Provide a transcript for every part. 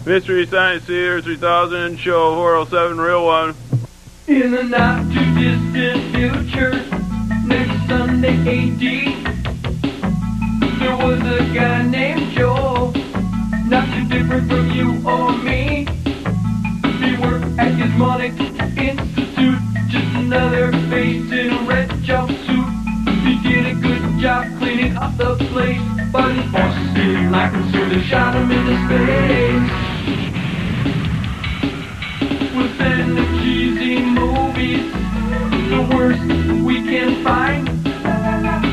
Mystery Science Theater 3000, show 407, real one. In the not too distant future, next Sunday AD, there was a guy named Joel, not too different from you or me. He worked at Gizmonic Institute, just another face in a red jumpsuit. He did a good job cleaning up the place, but his bosses didn't like him, so they shot him into space. Within the cheesy movies, the worst we can find,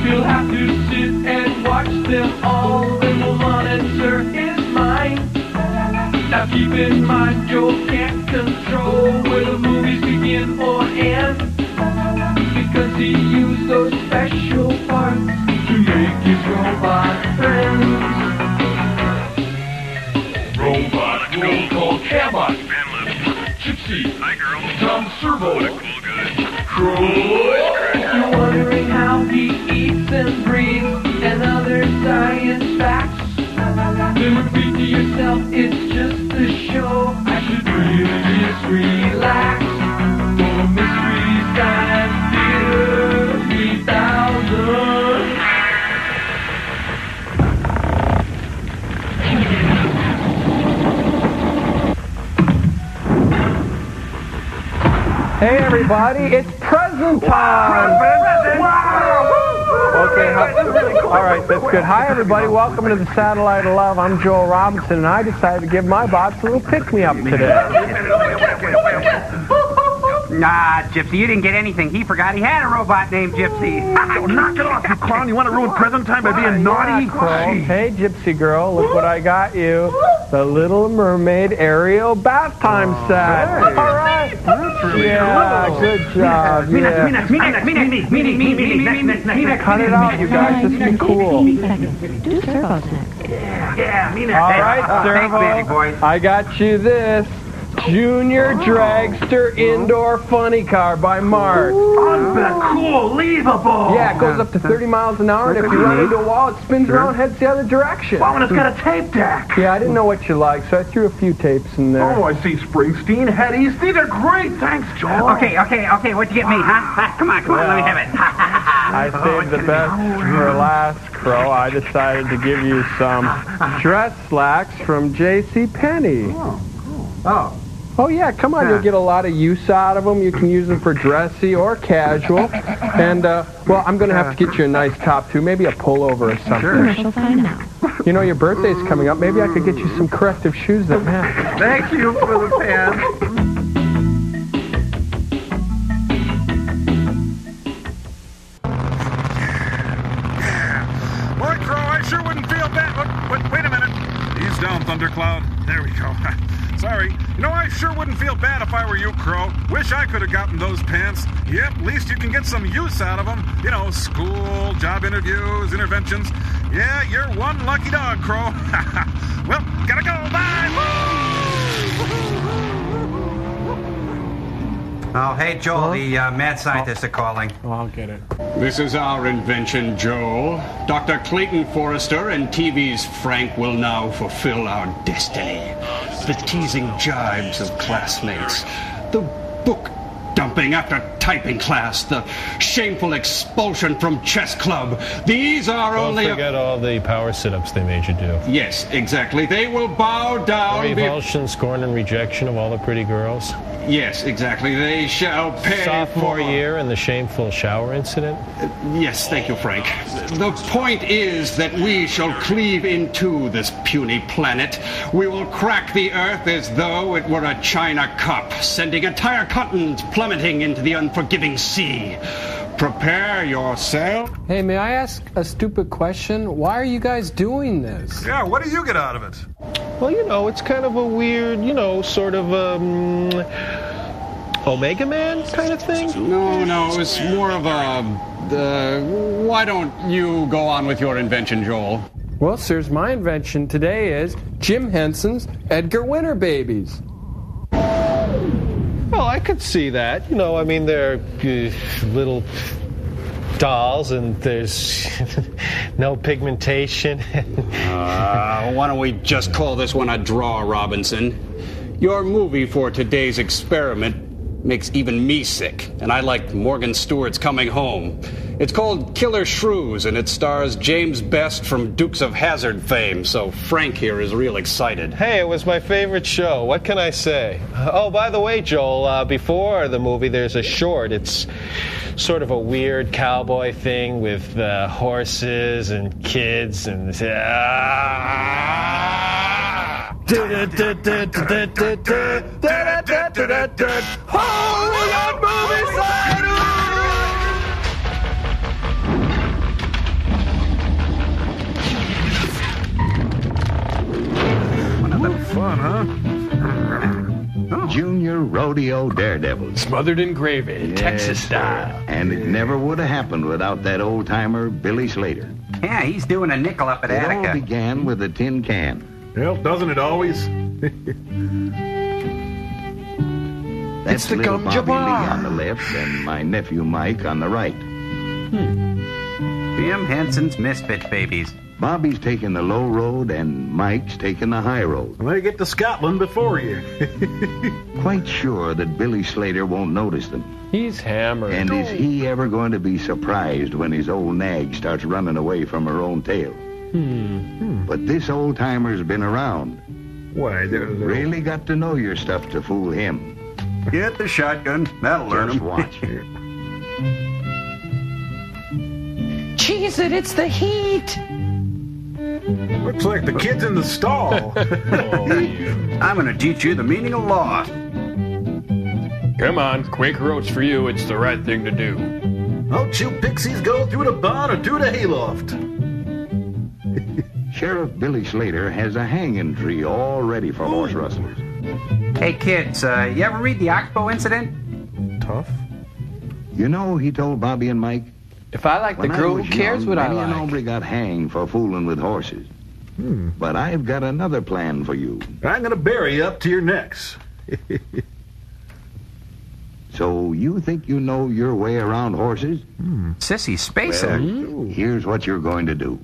he'll have to sit and watch them all, and we'll monitor his mind. Now keep in mind, Joe can't control where the movies begin or end, because he used those special parts to make his robot friends. Robot roll call Cabot, Gypsy, hi girl, Tom Servo, what a cool guy, Crow. You're wondering how he eats and breathes and other science facts. Then repeat to yourself, it's just a show. I should really just relax. For Mystery Science Theater 3000. Hey everybody, it's present time! Okay, all right, that's good. Hi everybody, welcome to the Satellite of Love. I'm Joel Robinson, and I decided to give my bots a little pick-me-up today. Nah, Gypsy, you didn't get anything. He forgot he had a robot named Gypsy. Oh, knock it off, you clown. You want to ruin present time by being naughty? Hey, Gypsy girl, look what I got you. The Little Mermaid Ariel bath time set. Hey. All right. Yeah, good job. Me next. Cut it out, you guys. This will be cool. 3 seconds. Do servos next. Yeah, me next. All right, Thanks, baby boy. Servo. I got you this. Junior Dragster Indoor Funny Car by Mark. Unbelievable! Yeah, it goes up to 30 miles an hour, and if you run into a wall, it spins around, heads the other direction. Wow, and it's got a tape deck. Yeah, I didn't know what you liked, so I threw a few tapes in there. Oh, I see Springsteen, Hetties. These are great. Thanks, Joel. Okay, what'd you get me, huh? Come on, let me have it. I saved the best for last, Crow. I decided to give you some dress slacks from JCPenney. Oh, cool. Oh, yeah, come on. You'll get a lot of use out of them. You can use them for dressy or casual. And, well, I'm going to have to get you a nice top, too. Maybe a pullover or something. Commercial time now. You know, your birthday's coming up. Maybe I could get you some corrective shoes that match. Thank you for the pants. Boy, Crow, I sure wouldn't feel bad. Wait a minute. Ease down, Thundercloud. There we go. Sorry. You know, I sure wouldn't feel bad if I were you, Crow. Wish I could have gotten those pants. Yep, at least you can get some use out of them. You know, school, job interviews, interventions. Yeah, you're one lucky dog, Crow. Well, gotta go. Bye. Oh, hey, Joel, the mad scientists are calling. Oh, I'll get it. This is our invention, Joel. Dr. Clayton Forrester and TV's Frank will now fulfill our destiny. The teasing jibes of classmates, the book dumping after typing class, the shameful expulsion from chess club. These are only... Don't forget all the power sit-ups they made you do. Yes, exactly. They will bow down... The revulsion, scorn, and rejection of all the pretty girls. Yes, exactly. They shall pay Sophomore year and the shameful shower incident. Yes, thank you, Frank. The point is that we shall cleave into this puny planet. We will crack the Earth as though it were a china cup, sending entire continents plummeting into the unforgiving sea. Prepare yourself. Hey, may I ask a stupid question? Why are you guys doing this? Yeah, what do you get out of it? Well, you know, it's kind of a weird, you know, sort of, Omega Man kind of thing? No, it's more of a... why don't you go on with your invention, Joel? Well, sirs, my invention today is Jim Henson's Edgar Winter babies. Well, I could see that. You know, I mean, they're little dolls, and there's no pigmentation. Why don't we just call this one a draw, Robinson? Your movie for today's experiment makes even me sick, and I like Morgan Stewart's Coming Home. It's called Killer Shrews, and it stars James Best from Dukes of Hazzard fame, so Frank here is real excited. Hey, it was my favorite show. What can I say? Oh, by the way, Joel, before the movie, there's a short. It's sort of a weird cowboy thing with horses and kids and... Hollywood Movie Side! Fun, huh? Junior Rodeo Daredevils. Smothered in gravy, Texas style. And it never would have happened without that old-timer Billy Slater. Yeah, he's doing a nickel up at It all Attica. began with a tin can. Well, doesn't it always? That's the little gum Bobby Lee jabbar. on the left and my nephew Mike on the right. Jim Henson's Misfit Babies. Bobby's taking the low road and Mike's taking the high road. They get to Scotland before you. Quite sure that Billy Slater won't notice them. He's hammered. And is he ever going to be surprised when his old nag starts running away from her own tail? But this old-timer's been around. Why, there's Really got to know your stuff to fool him. Get the shotgun. That'll learn Just him. watch. Cheese it, it's the heat. Looks like the kid's in the stall. I'm going to teach you the meaning of law. Come on, Quaker Oats for you. It's the right thing to do. Don't you pixies go through the barn or through the hayloft? Sheriff Billy Slater has a hanging tree all ready for horse rustlers. Hey, kids, you ever read the Oxbow incident? Tough. You know, he told Bobby and Mike, If I like the when I girl, was who cares young, what I many an like? hombre got hanged for fooling with horses. But I've got another plan for you. I'm going to bury you up to your necks. So you think you know your way around horses? Sissy Spacer. Well, here's what you're going to do.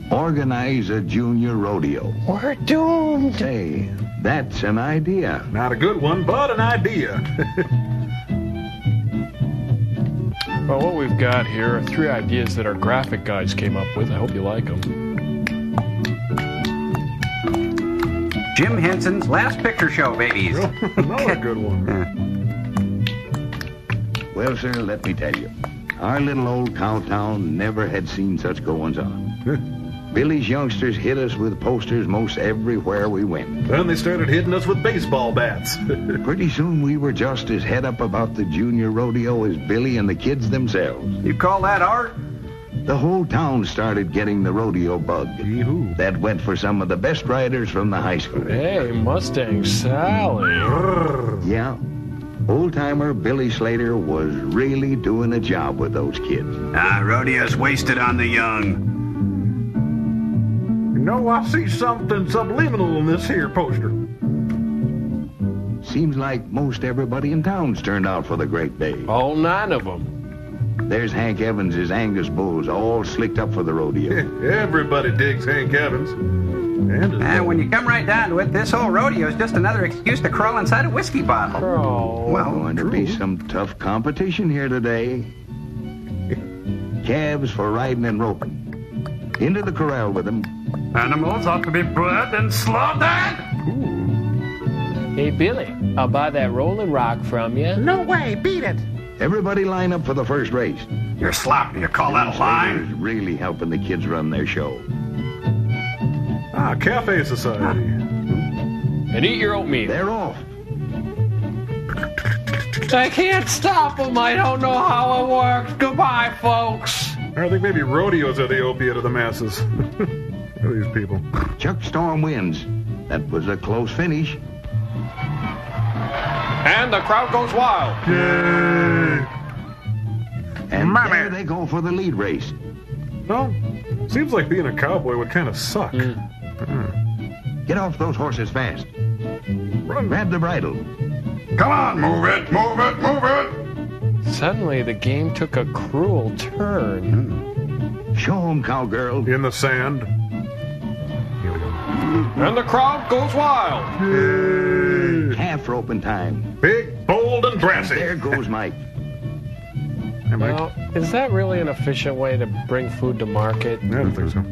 Organize a junior rodeo. We're doomed. Say, that's an idea. Not a good one, but an idea. Well, what we've got here are 3 ideas that our graphic guys came up with. I hope you like them. Jim Henson's Last Picture Show, babies. Another good one. Well, sir, let me tell you. Our little old cow town never had seen such goings-on. Billy's youngsters hit us with posters most everywhere we went. Then they started hitting us with baseball bats. Pretty soon we were just as head up about the junior rodeo as Billy and the kids themselves. You call that art? The whole town started getting the rodeo bug. Yee-hoo. That went for some of the best riders from the high school. Hey, Mustang Sally. Yeah, old-timer Billy Slater was really doing a job with those kids. Rodeo's wasted on the young. You know, I see something subliminal in this here poster. Seems like most everybody in town's turned out for the great day. All 9 of them. There's Hank Evans' Angus bulls all slicked up for the rodeo. Everybody digs Hank Evans. And when you come right down to it, this whole rodeo is just another excuse to crawl inside a whiskey bottle. Oh, Well, going to be some tough competition here today. Calves for riding and roping. Into the corral with them. Animals ought to be bred and slaughtered. Hey, Billy, I'll buy that Rolling Rock from you. No way, beat it. Everybody line up for the first race. You're sloppy. You call that a Slater's line? really helping the kids run their show. Cafe Society. And eat your oatmeal. They're off. I can't stop them. I don't know how it works. Goodbye, folks. I think maybe rodeos are the opiate of the masses. These people. Chuck Storm wins. That was a close finish. And the crowd goes wild. Yay! And there they go for the lead race. Well, seems like being a cowboy would kind of suck. Get off those horses fast. Grab the bridle. Come on, move it, move it, move it. Suddenly, the game took a cruel turn. Show 'em, cowgirl. In the sand. And the crowd goes wild. Half roping time. Big, bold, and brassy. There goes Mike. Hey, Mike. Now, is that really an efficient way to bring food to market? I don't think so.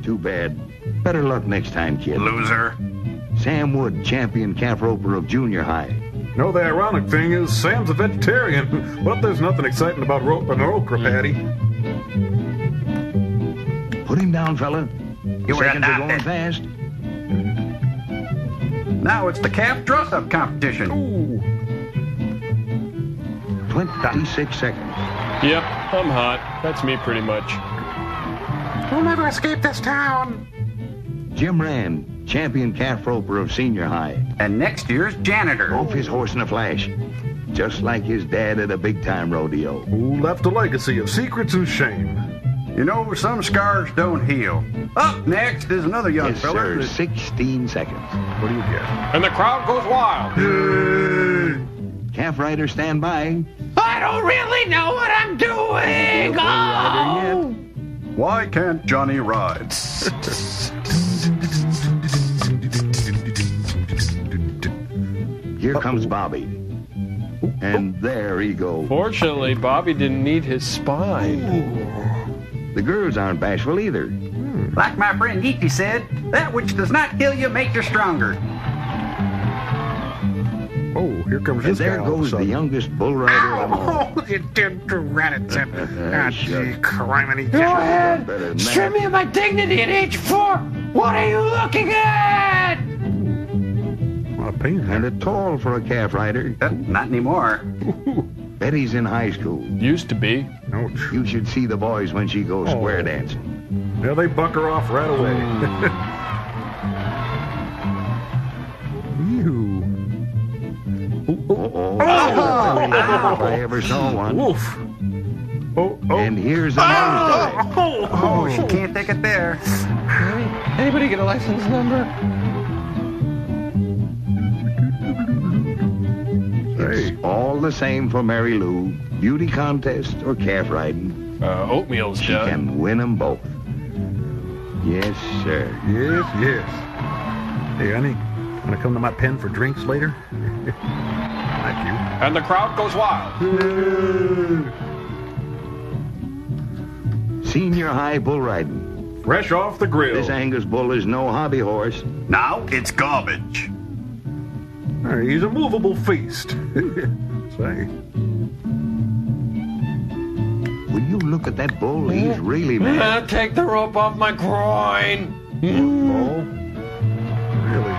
Too bad. Better luck next time, kid. Loser. Sam Wood, champion calf roper of junior high. No, the ironic thing is Sam's a vegetarian, but there's nothing exciting about roping an okra patty. Put him down, fella. You were Seconds are adopted. going fast. Now it's the calf dress-up competition. 26 seconds. Yep, I'm hot. That's me pretty much. We'll never escape this town. Jim Rand, champion calf roper of senior high. And next year's janitor. Off his horse in a flash. Just like his dad at a big-time rodeo. Who left a legacy of secrets and shame. You know, some scars don't heal. Up next is another young Yes, fella. sir. 16 seconds. What do you get? And the crowd goes wild. Calf rider, stand by. I don't really know what I'm doing. Bull rider Oh! Why can't Johnny ride? Here comes Bobby. And there he goes. Fortunately, Bobby didn't need his spine. The girls aren't bashful either. Like my friend Eepy said, that which does not kill you makes you stronger. Oh, here comes And this guy there all of a goes the sudden. youngest bull rider of all. Oh, you did rat-a-tat. Ah, gee, criminy. Go ahead. Better than Strip that. me of my dignity at age 4. What are you looking at? A lot of pain And there. a tall for a calf rider. Not anymore. Betty's in high school. Used to be. Ouch. You should see the boys when she goes square dancing. Yeah, they buck her off right away. Ew. Oh, if I ever saw one. Woof. Oh, oh. And here's a nosedive. Oh, she can't take it there. Anybody get a license number? It's all the same for Mary Lou. Beauty contest or calf riding. Oatmeal's She done. can win them both. Yes, sir. Yes, yes. Hey, honey, wanna come to my pen for drinks later? Thank you. And the crowd goes wild. Senior high bull riding. Fresh off the grill. This Angus bull is no hobby horse. Now it's garbage. He's a movable feast. Say. Will you look at that bull? He's really mad. Take the rope off my groin. Oh, really?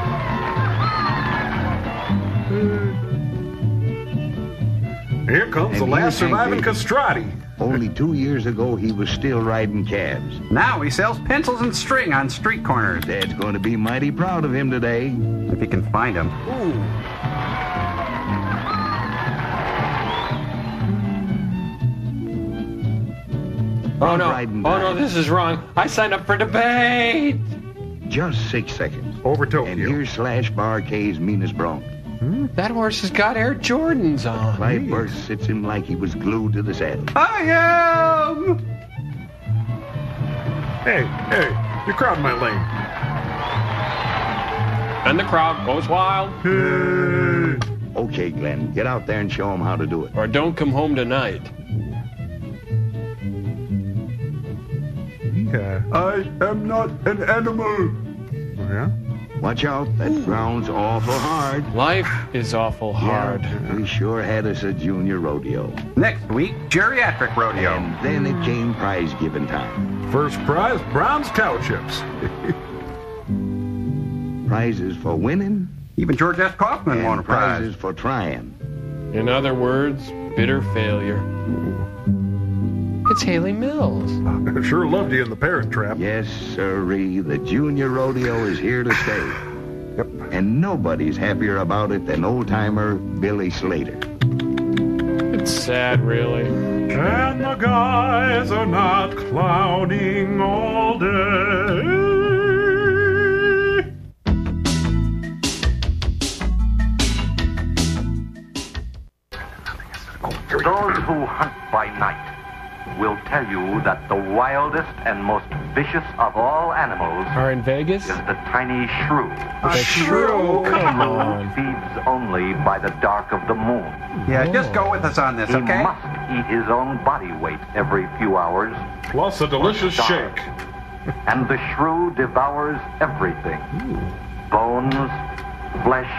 Here comes the And last here's surviving Hank castrati. Only 2 years ago, he was still riding calves. Now he sells pencils and string on street corners. Dad's going to be mighty proud of him today. If you can find him. Oh no! Riding Oh no! time. This is wrong. I signed up for debate. Just 6 seconds. Over And Tokyo. here's Slash Bar K's meanest bronc. That horse has got Air Jordans on. Clive Burst sits him like he was glued to the saddle. I am! Hey, you're crowding my lane. And the crowd goes wild. Okay, Glenn, get out there and show him how to do it. Or don't come home tonight. Yeah. I am not an animal. Yeah? Watch out, that ground's awful hard. Life is awful hard. Yeah, we sure had us a junior rodeo. Next week, geriatric rodeo. And then it came prize giving time. First prize, Brown's cow chips. Prizes for winning Even George S. Kaufman won a and prize. prizes for trying. In other words, bitter failure. It's Haley Mills. Sure loved you in the Parent Trap. Yes, sirree, the junior rodeo is here to stay. Yep. And nobody's happier about it than old-timer Billy Slater. It's sad, really. And the guys are not clowning all day. Those who tell you that the wildest and most vicious of all animals are in Vegas? Is the tiny shrew. A shrew? Come on. Feeds only by the dark of the moon. Yeah, just go with us on this, okay? He must eat his own body weight every few hours. Plus a delicious shake. And the shrew devours everything. Bones, flesh,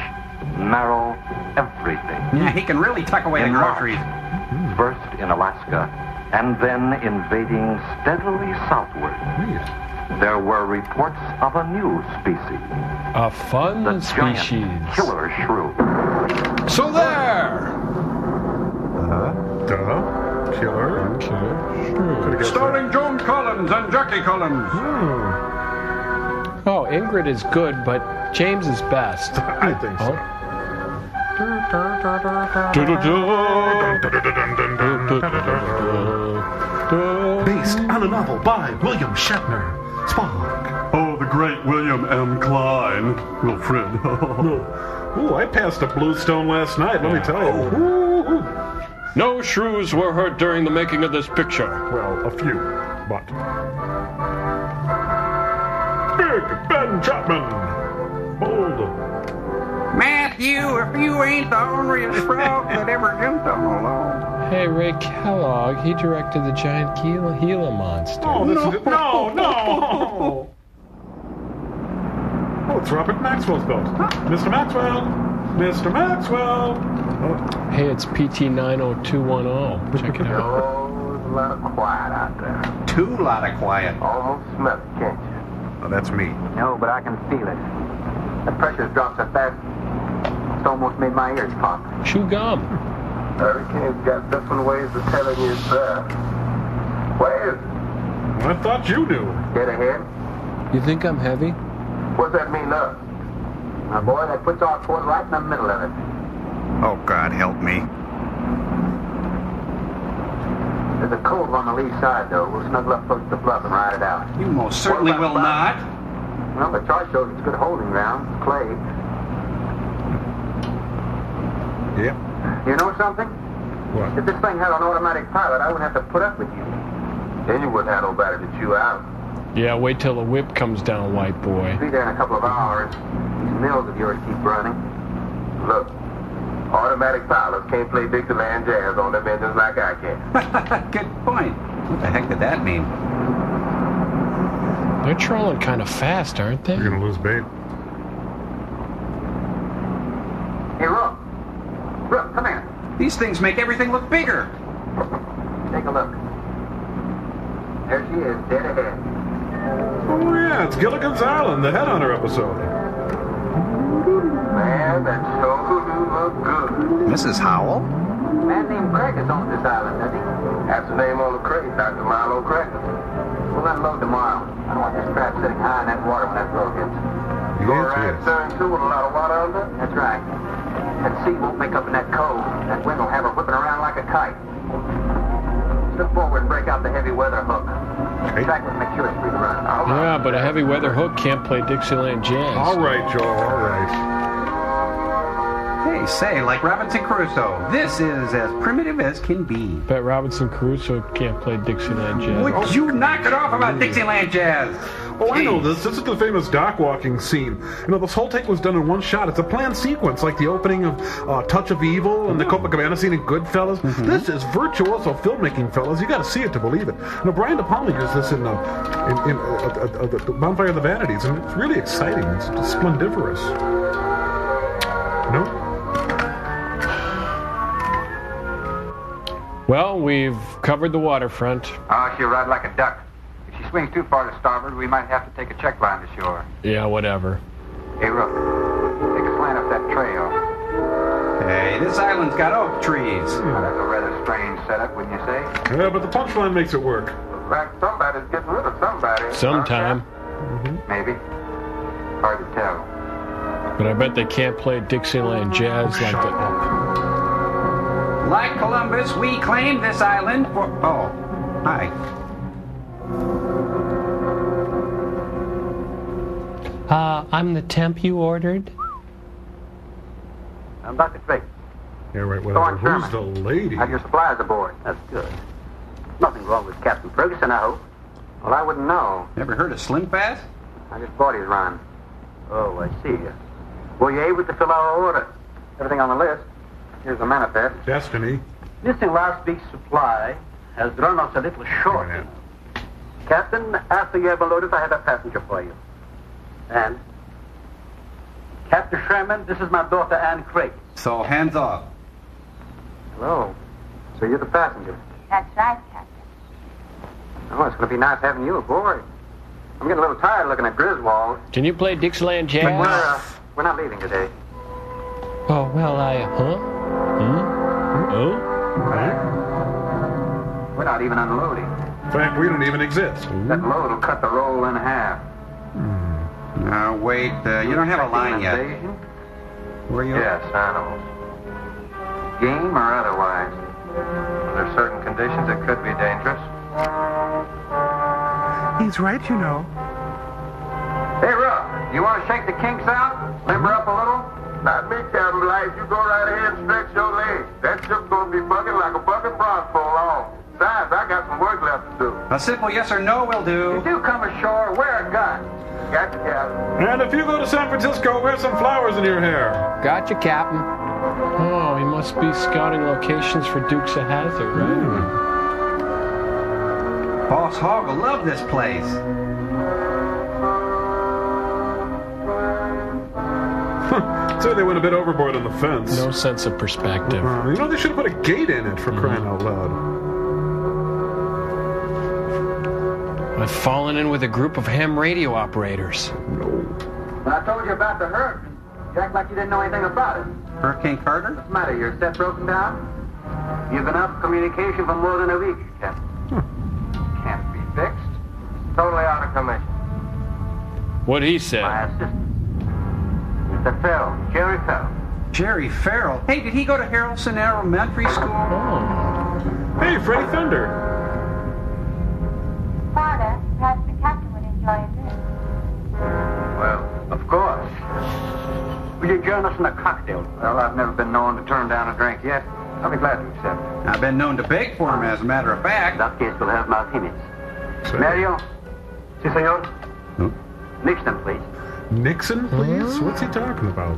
marrow, everything. Yeah, he can really tuck away the groceries. First in Alaska, and then invading steadily southward. There were reports of a new species. A fun species. Giant killer shrew. So there! Killer shrew. Starring Joan Collins and Jackie Collins. Oh, Ingrid is good, but James is best. I think so. Based on a novel by William Shatner. Spock. Oh, the great William M. Klein. Wilfred. Ooh, I passed a bluestone last night, let me tell you. Ooh. No shrews were hurt during the making of this picture. Well, a few, but... Big Ben Chapman. Bold. Matthew, if you ain't the orneriest frog that ever jumped on a log. Hey, Ray Kellogg, he directed the giant Gila monster. Oh, no. Oh, it's Robert Maxwell's boat. Mr. Maxwell. Mr. Maxwell. Oh. Hey, it's PT90210. Check it out. Oh, there's a lot of quiet out there. Too lot of quiet. Almost smell it, can't you? Oh, that's me. No, but I can feel it. The pressure's dropped so fast, it's almost made my ears pop. Chew gum. Hurricane's got different ways of telling you it's there. Where is it? I thought you knew. Get ahead. You think I'm heavy? What's that mean, up? My boy, that puts our port right in the middle of it. Oh, God, help me. There's a cove on the lee side, though. We'll snuggle up close to the bluff and ride it out. You most certainly will not. Well, the chart shows it's good holding ground. It's clay. Yep. You know something? What? If this thing had an automatic pilot, I wouldn't have to put up with you. Then you wouldn't have nobody to chew out. Yeah, wait till the whip comes down, white boy. Be there in a couple of hours. These mills of yours keep running. Look, automatic pilots can't play Dixieland jazz on them engines like I can. Good point. What the heck did that mean? They're trolling kind of fast, aren't they? You're gonna lose bait. Hey, Rook. Rook, come here. These things make everything look bigger. Take a look. There she is, dead ahead. Oh, yeah, it's Gilligan's Island, the Headhunter episode. Man, that sure do look good. Mrs. Howell? A man named Craig is on this island, doesn't he? That's the name on the crate, Dr. Milo Craig. We'll unload tomorrow. I don't want this crab sitting high in that water when that blow hits. Yes, Go right yes. stern too with a lot of water under? That's right. That sea won't make up in that cove. That wind will have her whipping around like a kite. Slip forward and break out the heavy weather hook. Track would make sure it's free to run. Yeah, but a heavy weather hook can't play Dixieland jazz. All right, Joel, all right. Hey, say, like Robinson Crusoe, this is as primitive as can be. Bet Robinson Crusoe can't play Dixieland jazz. Would you knock it off about Dixieland jazz? Oh, I know this. This is the famous dock walking scene. You know, this whole take was done in one shot. It's a planned sequence, like the opening of Touch of Evil and the Copacabana scene in Goodfellas. This is virtuoso filmmaking, fellas. You got to see it to believe it. You know, Brian De Palma used this in the Bonfire of the Vanities, and it's really exciting. It's splendiferous. No? Well, we've covered the waterfront. Oh, she'll ride like a duck. If she swings too far to starboard, we might have to take a check line to shore. Yeah, whatever. Hey, Rook, take a slant up that trail. Hey, this island's got oak trees. That's a rather strange setup, wouldn't you say? Yeah, but the punchline makes it work. Looks like somebody's getting rid of somebody. Sometime. Maybe. Hard to tell. But I bet they can't play Dixieland jazz like that. Like Columbus, we claimed this island for... Oh, hi. I'm the temp you ordered. I'm Dr. Drake. Yeah, right, Thorne whatever. Who's Sherman. the lady? Have your supplies aboard. That's good. Nothing wrong with Captain Ferguson, I hope. Well, I wouldn't know. Never heard of Slim Fast? I just bought his run. Oh, I see. Were you able to fill our order? Everything on the list. Here's the manifest. Destiny. Missing last week's supply has run us a little short. Captain, after you have unloaded, I have a passenger for you. And Captain Sherman, this is my daughter, Anne Craig. So, hands off. Hello. So you're the passenger? That's right, Captain. Oh, it's going to be nice having you aboard. I'm getting a little tired looking at Griswold. Can you play Dixieland Jazz? But we're not leaving today. Oh, well, Oh? We're not even unloading. In fact, we don't even exist. That load will cut the roll in half. Now, wait, you don't have a line yet. Were you? Yes, animals. Game or otherwise. Under certain conditions, it could be dangerous. He's right, you know. Hey, Ruff, you want to shake the kinks out? Limber up a little? Not me, Captain Life. You go right ahead and stretch your legs. That ship's going to be bucking like a bucking bronze pole long. Besides, I got some work left to do. A simple yes or no will do. You do come ashore, wear a gun. Gotcha, Captain. And if you go to San Francisco, wear some flowers in your hair. Gotcha, Captain. Oh, he must be scouting locations for Dukes of Hazzard, right? Boss Hogg will love this place. So they went a bit overboard on the fence. No sense of perspective. You know, they should have put a gate in it for crying out loud. I've fallen in with a group of ham radio operators. No. When I told you about the hurricane, you act like you didn't know anything about it. Hurricane Carter? What's the matter? Your set broken down? You've been out of communication for more than a week, Captain. Can't be fixed. Totally out of commission. What'd he say? My assistant. Mr. Farrell. Jerry Farrell. Jerry Farrell? Hey, did he go to Harrelson Elementary School? Oh. Hey, Freddie Thunder. Father, perhaps the captain would enjoy a drink. Well, of course. Will you join us in a cocktail? Well, I've never been known to turn down a drink yet. I'll be glad to accept it. I've been known to beg for him, as a matter of fact. In that case, we'll have martinis. Mario? Si, senor? Nixon, please. Nixon, please? What's he talking about?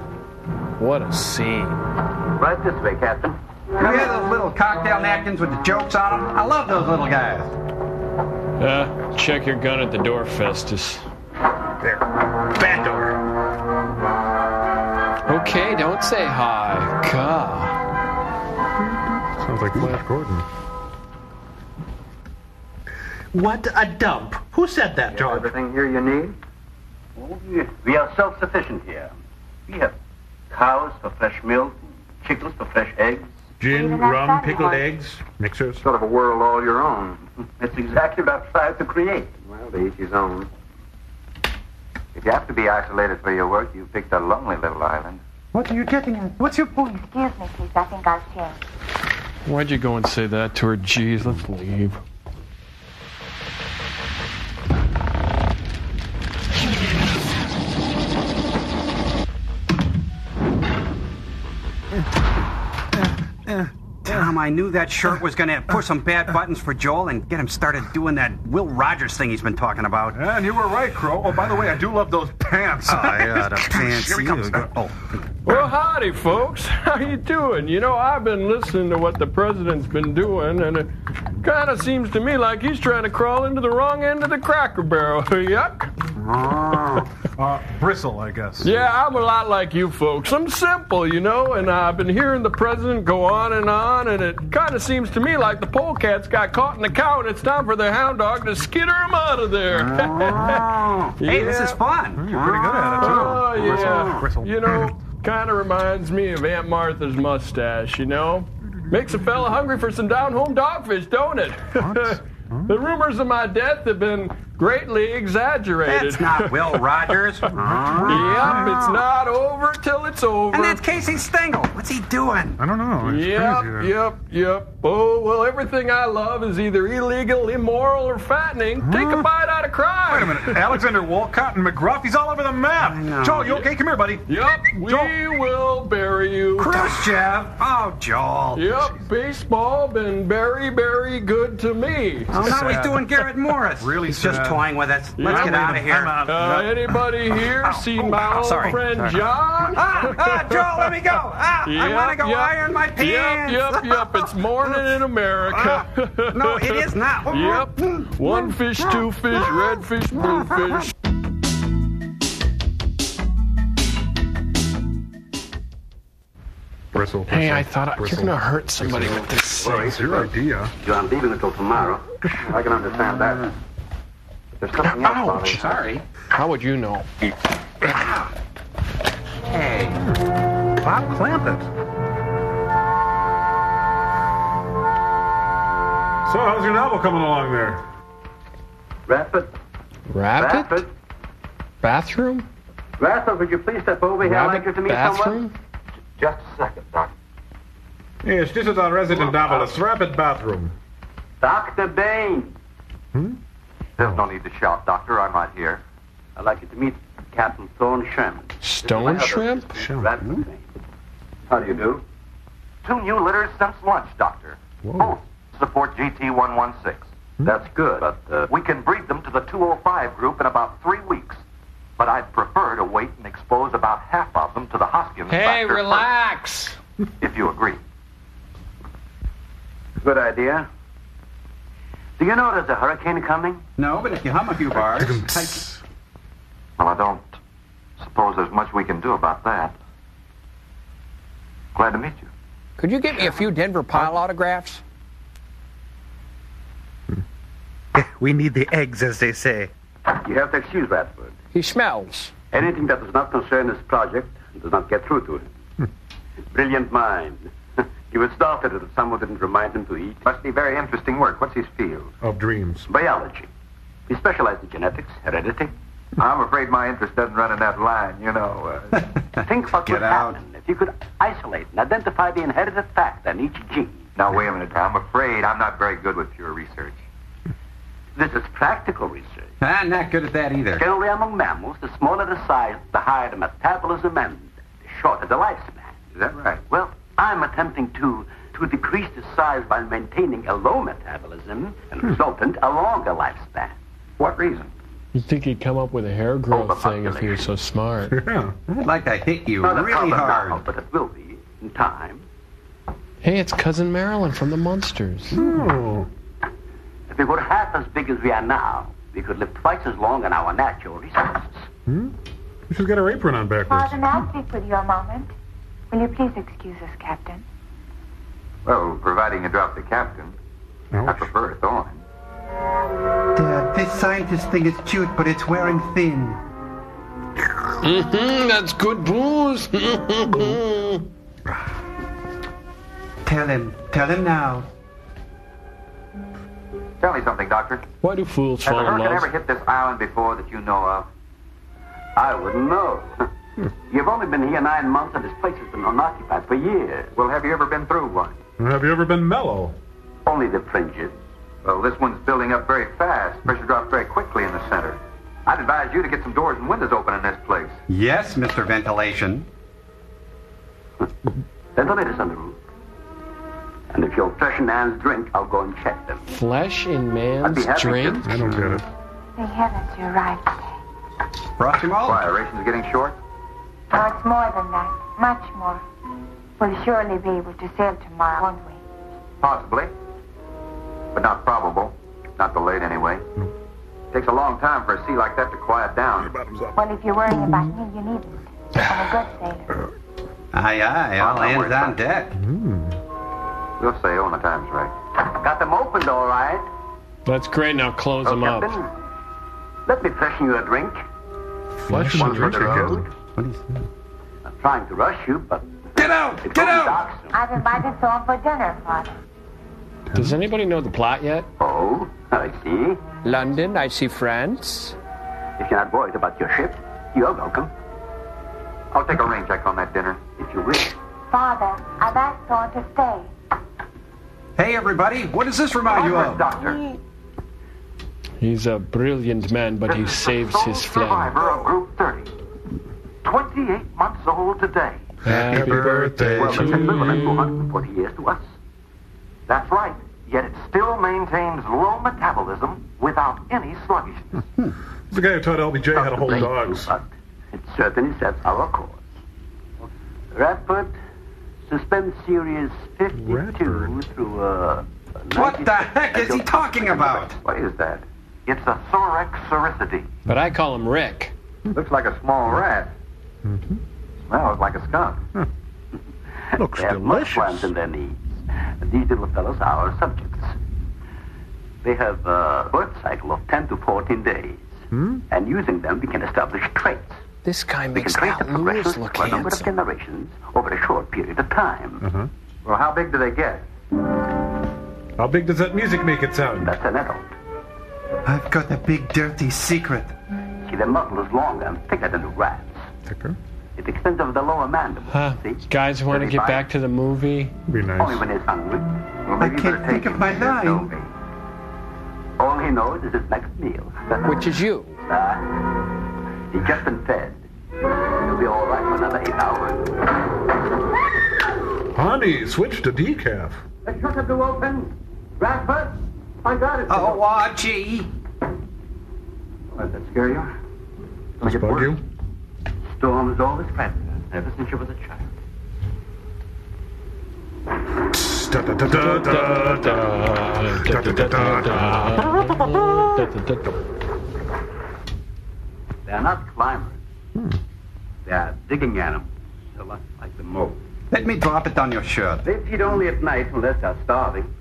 What a scene. Right this way, Captain. You have those little cocktail napkins with the jokes on them? I love those little guys. Check your gun at the door, Festus. There. Back door. Okay, don't say hi. God. Sounds like Flash Gordon. What a dump. Who said that, George? Everything here you need? We are self-sufficient here. We have cows for fresh milk, chickens for fresh eggs. Gin, rum, pickled eggs, mixers. Sort of a world all your own. That's exactly what I've tried to create. Well, to each his own. If you have to be isolated for your work, you picked a lonely little island. What are you getting at? What's your point? Excuse me, please. I think I'll change. Why'd you go and say that to her? Jeez, let's leave. Tom, I knew that shirt was going to push some bad buttons for Joel and get him started doing that Will Rogers thing he's been talking about. And you were right, Crow. Oh, by the way, I do love those pants. Oh, yeah, the pants. Here he comes. Well, howdy, folks. How you doing? You know, I've been listening to what the president's been doing, and it kind of seems to me like he's trying to crawl into the wrong end of the Cracker Barrel. Yuck. Bristle, I guess. Yeah, I'm a lot like you folks. I'm simple, you know, and I've been hearing the president go on, and it kind of seems to me like the polecats got caught in the cow, and it's time for the hound dog to skitter him out of there. Hey, this is fun. You're pretty good at it, too. Oh, yeah. Bristle. You know, kind of reminds me of Aunt Martha's mustache, you know? Makes a fella hungry for some down-home dogfish, don't it? The rumors of my death have been greatly exaggerated. That's not Will Rogers. Yep, it's not over till it's over. And that's Casey Stengel. What's he doing? I don't know. It's Yep. Oh, well, everything I love is either illegal, immoral, or fattening. Take a bite out of crime. Wait a minute. Alexander Wolcott and McGruff, he's all over the map. Joel, you okay? Come here, buddy. Yep, we will bury you. Khrushchev. Oh, Joel. Yep, baseball been very, very good to me. Oh, now he's doing Garrett Morris. Really He's sad. just toying with us. Let's get out of here. Anybody here see my old friend John? Joel, let me go. I want to go iron my pants. Yep. It's morning in America. No, it is not. Yep. One fish, two fish, red fish, blue fish. Bristle. Hey, I thought you're going to hurt somebody with this thing. It's your idea. I'm leaving until tomorrow. I can understand that. But there's something else on me. Sorry. How would you know? Hey. Bob Clampett. So, how's your novel coming along there? Rapid. Bathroom? Rapid, would you please step over here? I'd like you to meet someone. Just a second, Doctor. Yes, this is our resident novelist, Rapid Bathroom. Dr. Bain. There's no need to shout, Doctor. I'm right here. I'd like you to meet Captain Stone Shrimp. Stone Shrimp? How do you do? 2 new litters since lunch, Doctor. Both support GT116. That's good, but we can breed them to the 205 group in about 3 weeks. But I'd prefer to wait and expose about half of them to the Hoskins Hey, factor relax. first, if you agree. Good idea. Do you know there's a hurricane coming? No, but if you hum a few bars. Well, I don't suppose there's much we can do about that. Glad to meet you. Could you get me a few Denver Pile autographs? We need the eggs, as they say. You have to excuse Radford. He smells. Anything that does not concern this project does not get through to him. Brilliant mind. He was started that someone didn't remind him to eat. Must be very interesting work. What's his field? Of dreams. Biology. He specialized in genetics, heredity. I'm afraid my interest doesn't run in that line, you know. Think what would happen if you could isolate and identify the inherited factor in each gene. Now, wait a minute. I'm afraid I'm not very good with pure research. This is practical research. I'm not good at that either. Generally among mammals, the smaller the size, the higher the metabolism and the shorter the lifespan. Is that right? Well, I'm attempting to decrease the size by maintaining a low metabolism and resultant a longer lifespan. What reason? You'd think he'd come up with a hair growth thing if he was so smart. Yeah. I'd like to hit you Not a really problem hard. now, but it will be in time. Hey, it's Cousin Marilyn from the Munsters. Oh. If we were half as big as we are now, we could live twice as long on our natural resources. She's got her apron on backwards. Pardon, I'll speak with you a moment. Will you please excuse us, Captain? Well, providing you drop the captain. I prefer it on. Dad, this scientist thing is cute, but it's wearing thin. That's good booze. Tell him now. Tell me something, Doctor. Why do fools Has fall a in hurricane love? ever hit this island before that you know of? I wouldn't know. You've only been here 9 months, and this place has been unoccupied for years. Well, have you ever been through one? Have you ever been mellow? Only the fringes. Well, this one's building up very fast. Pressure drops very quickly in the center. I'd advise you to get some doors and windows open in this place. Yes, Mr. Ventilation. Ventilators on the roof. And if you'll freshen Anne's drink, I'll go and check them. Flesh in I'd be man's happy drink? I don't get it. Thank heavens you're right today. Brought you all. Why, are rations getting short? Oh, it's more than that. Much more. We'll surely be able to sail tomorrow, won't we? Possibly. But not probable. Not delayed anyway. Takes a long time for a sea like that to quiet down. Well, if you're worrying about me, you needn't. I'm a good sailor. Aye, all hands on deck. We'll sail when the time's right. Got them opened all right. That's great. Now close them up. Captain, let me freshen you a drink. Flesh One and for drink. the road. What is that? I'm trying to rush you, but... Get out! Get out! I've invited someone for dinner, Father. Does anybody know the plot yet? Oh, I see. London, I see France. If you're not worried about your ship, you're welcome. I'll take a rain check on that dinner, if you wish. Father, I've asked Dawn to stay. Hey, everybody, what does this remind you of? Doctor. He's a brilliant man, but he saves his flame. Survivor of Group 30. 28 months old today. Happy birthday Well, to that's equivalent to you. 140 years to us. That's right. Yet it still maintains low metabolism without any sluggishness. The guy who taught LBJ how to hold dogs. But it certainly sets our course. Radford, suspend series 52 through What the heck is he talking about? What is that? It's a Thorax cericity. But I call him Rick. Looks like a small rat. Smells like a skunk. Looks They have much delicious. plans in their needs. These little fellows are our subjects. They have a birth cycle of 10 to 14 days. And using them, we can establish traits. This guy We can makes trace the Al Lewis progression look for a number of handsome. generations over a short period of time. Well, how big do they get? How big does that music make it sound? That's an adult. I've got a big dirty secret. See, their muzzle is longer and thicker than the rats. Thicker? It extends over the lower mandible. Huh. See? Guys want to get 35. back to the movie? Be Only nice. when he's hungry. Well, I maybe you can't better think take of my him. line. All he knows is his next meal. Which is you. He's just been fed. He'll be all right for another 8 hours. Honey, switch to decaf. The shutter blew open. Radford, I got it. Oh, gee. Does that scare you? Does it bug you? Storm has always frightened her, ever since she was a child. They're not climbers. They are digging animals, a lot like the mole. Let me drop it on your shirt. They feed only at night unless they're starving.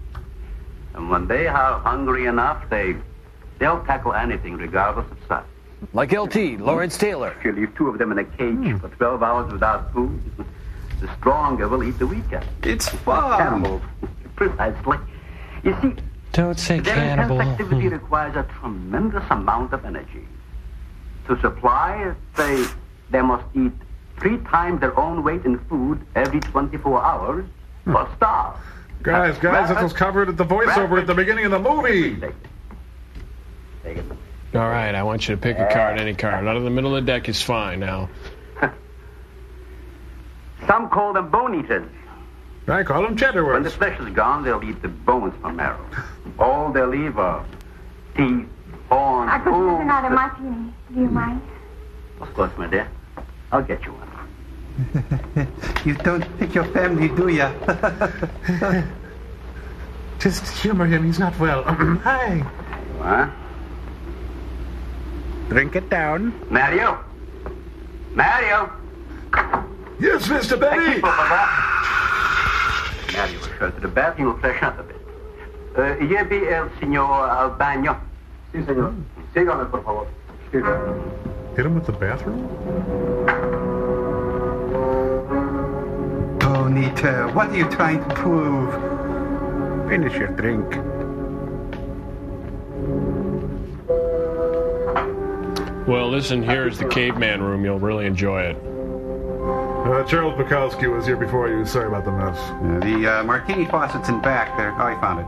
And when they are hungry enough, they'll tackle anything regardless of size. Like LT, Lawrence Taylor. If you leave 2 of them in a cage for 12 hours without food, the stronger will eat the weaker. It's fun. Cannibals. Precisely. You see, Don't say their cannibal. intense activity requires a tremendous amount of energy. To supply, they must eat 3 times their own weight in food every 24 hours or starve. Guys, that was covered at the voiceover at the beginning of the movie. Take it. All right, I want you to pick a card, any card. Out of the middle of the deck is fine now. Some call them bone eaters. I call them When the cheddarworts. flesh is gone, they'll eat the bones from marrow. All they'll leave are teeth, horns, I could use hooves. another martini. Do you mind? Of course, my dear. I'll get you one. You don't pick your family, do ya? Just humor him, he's not well. Hi. Huh? Drink it down. Mario? Mario? Yes, Mr. Betty. Keep up with that. Mario will go to the bathroom. You'll freshen up a bit. Lleve el señor al baño. Sí, señor. Sígame, por favor. Hit him with the bathroom? Bonita, what are you trying to prove? Finish your drink. Well, listen, here is the caveman room. You'll really enjoy it. Charles Bukowski was here before you. Sorry about the mess. The martini faucet's in back there. Oh, I found it.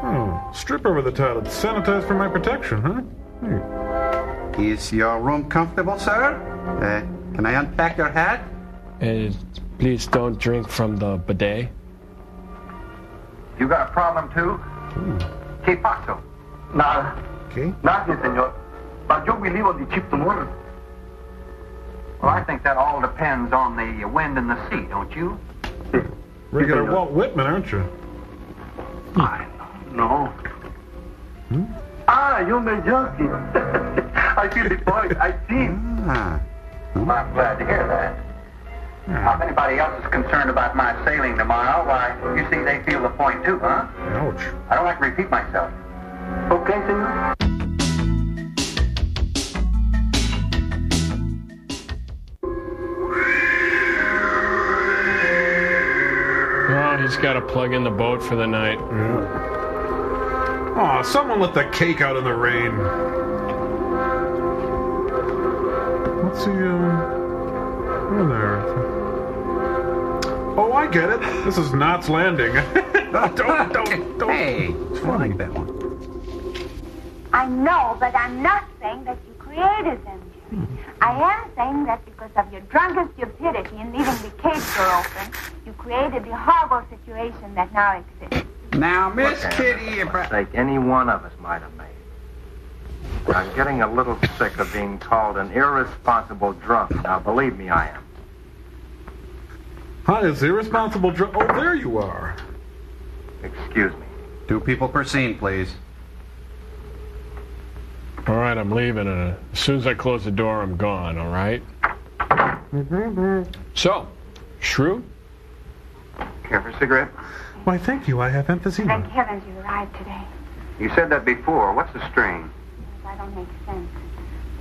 Oh, strip over the toilet. Sanitized for my protection, huh? Hey. Is your room comfortable, sir? Can I unpack your hat? Please don't drink from the bidet. You got a problem, too? ¿Qué pasó? Nada. Okay. Nadie, señor. But yo vivo de chip tomorrow. Well, I think that all depends on the wind and the sea, don't you? Regular Walt Whitman, aren't you? I no. Ah, you're my junkie. I feel the point. I see. Well, I'm glad to hear that. Now, if anybody else is concerned about my sailing tomorrow, why, you see they feel the point too, huh? Ouch. I don't like to repeat myself. Okay, senor? Oh, he's got to plug in the boat for the night. Yeah. Aw, someone let the cake out in the rain. What's he, Oh, there. Oh, I get it. This is Knots Landing. don't. Hey, I like that one. I know, but I'm not saying that you created them, Jerry. I am saying that because of your drunken stupidity in leaving the cage door open, you created the horrible situation that now exists. Now, Miss Kitty, mistake any one of us might have made. I'm getting a little sick of being called an irresponsible drunk. Now, believe me, I am. Hi, is irresponsible drunk? Oh, there you are. Excuse me. 2 people per scene, please. All right, I'm leaving. As soon as I close the door, I'm gone, all right? So, Shrew? Care for a cigarette? Why, thank you. I have emphysema. Thank heavens you arrived today. You said that before. What's the strain? That don't make sense.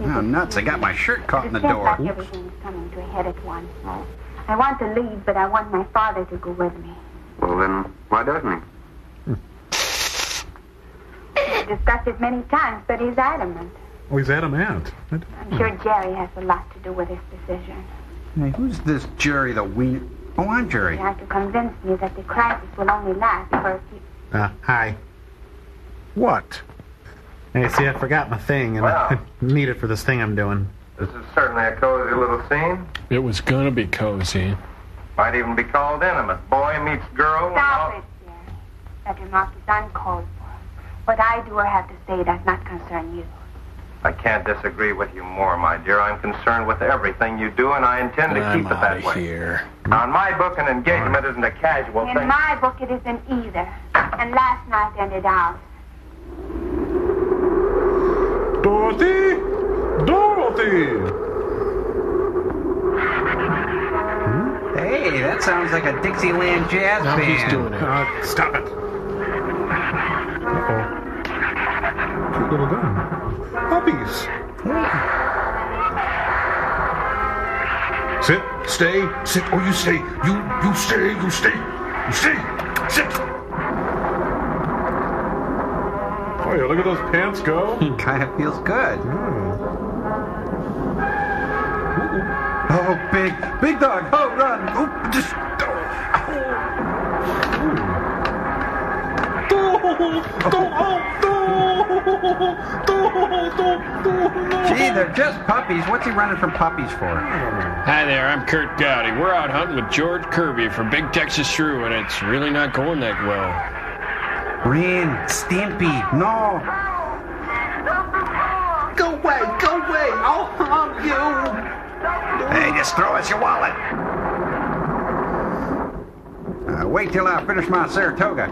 Oh, nuts. I got my shirt caught in the It seems door. like everything is coming to a head at once. I want to leave, but I want my father to go with me. Well, then, why doesn't he? We've discussed it many times, but he's adamant. Oh, he's adamant. I'm sure Jerry has a lot to do with his decision. Hey, who's this Jerry the wiener? Oh, I'm Jerry. He has to convince me that the crisis will only last for a few... Hi. What? Hey, see, I forgot my thing, and Wow. I need it for this thing I'm doing. This is certainly a cozy little scene. It was gonna be cozy. Might even be called intimate. Boy meets girl. Stop it, Jerry. That remark is uncalled for. What I do or have to say does not concern you. I can't disagree with you more, my dear. I'm concerned with everything you do, and I intend to keep it that way. Here. Now, in my book, an engagement isn't a casual In thing. my book, it isn't either. And last night ended ours. Dorothy! Dorothy! Hey, that sounds like a Dixieland jazz Now band. he's doing it. Stop it. Uh-oh. Cute little gun. Puppies. Sit, stay, sit. Oh, you stay. You stay, you stay. You stay. Sit. Oh, yeah, look at those pants go. Kind of feels good. Oh, big dog. Oh, run. Oh, just... Gee, they're just puppies. What's he running from puppies for? Hi there, I'm Kurt Gowdy. We're out hunting with George Kirby for Big Texas Shrew, and it's really not going that well. Ren, Stimpy, no. Go away! I'll harm you! Hey, just throw us your wallet. Wait till I finish my Saratoga.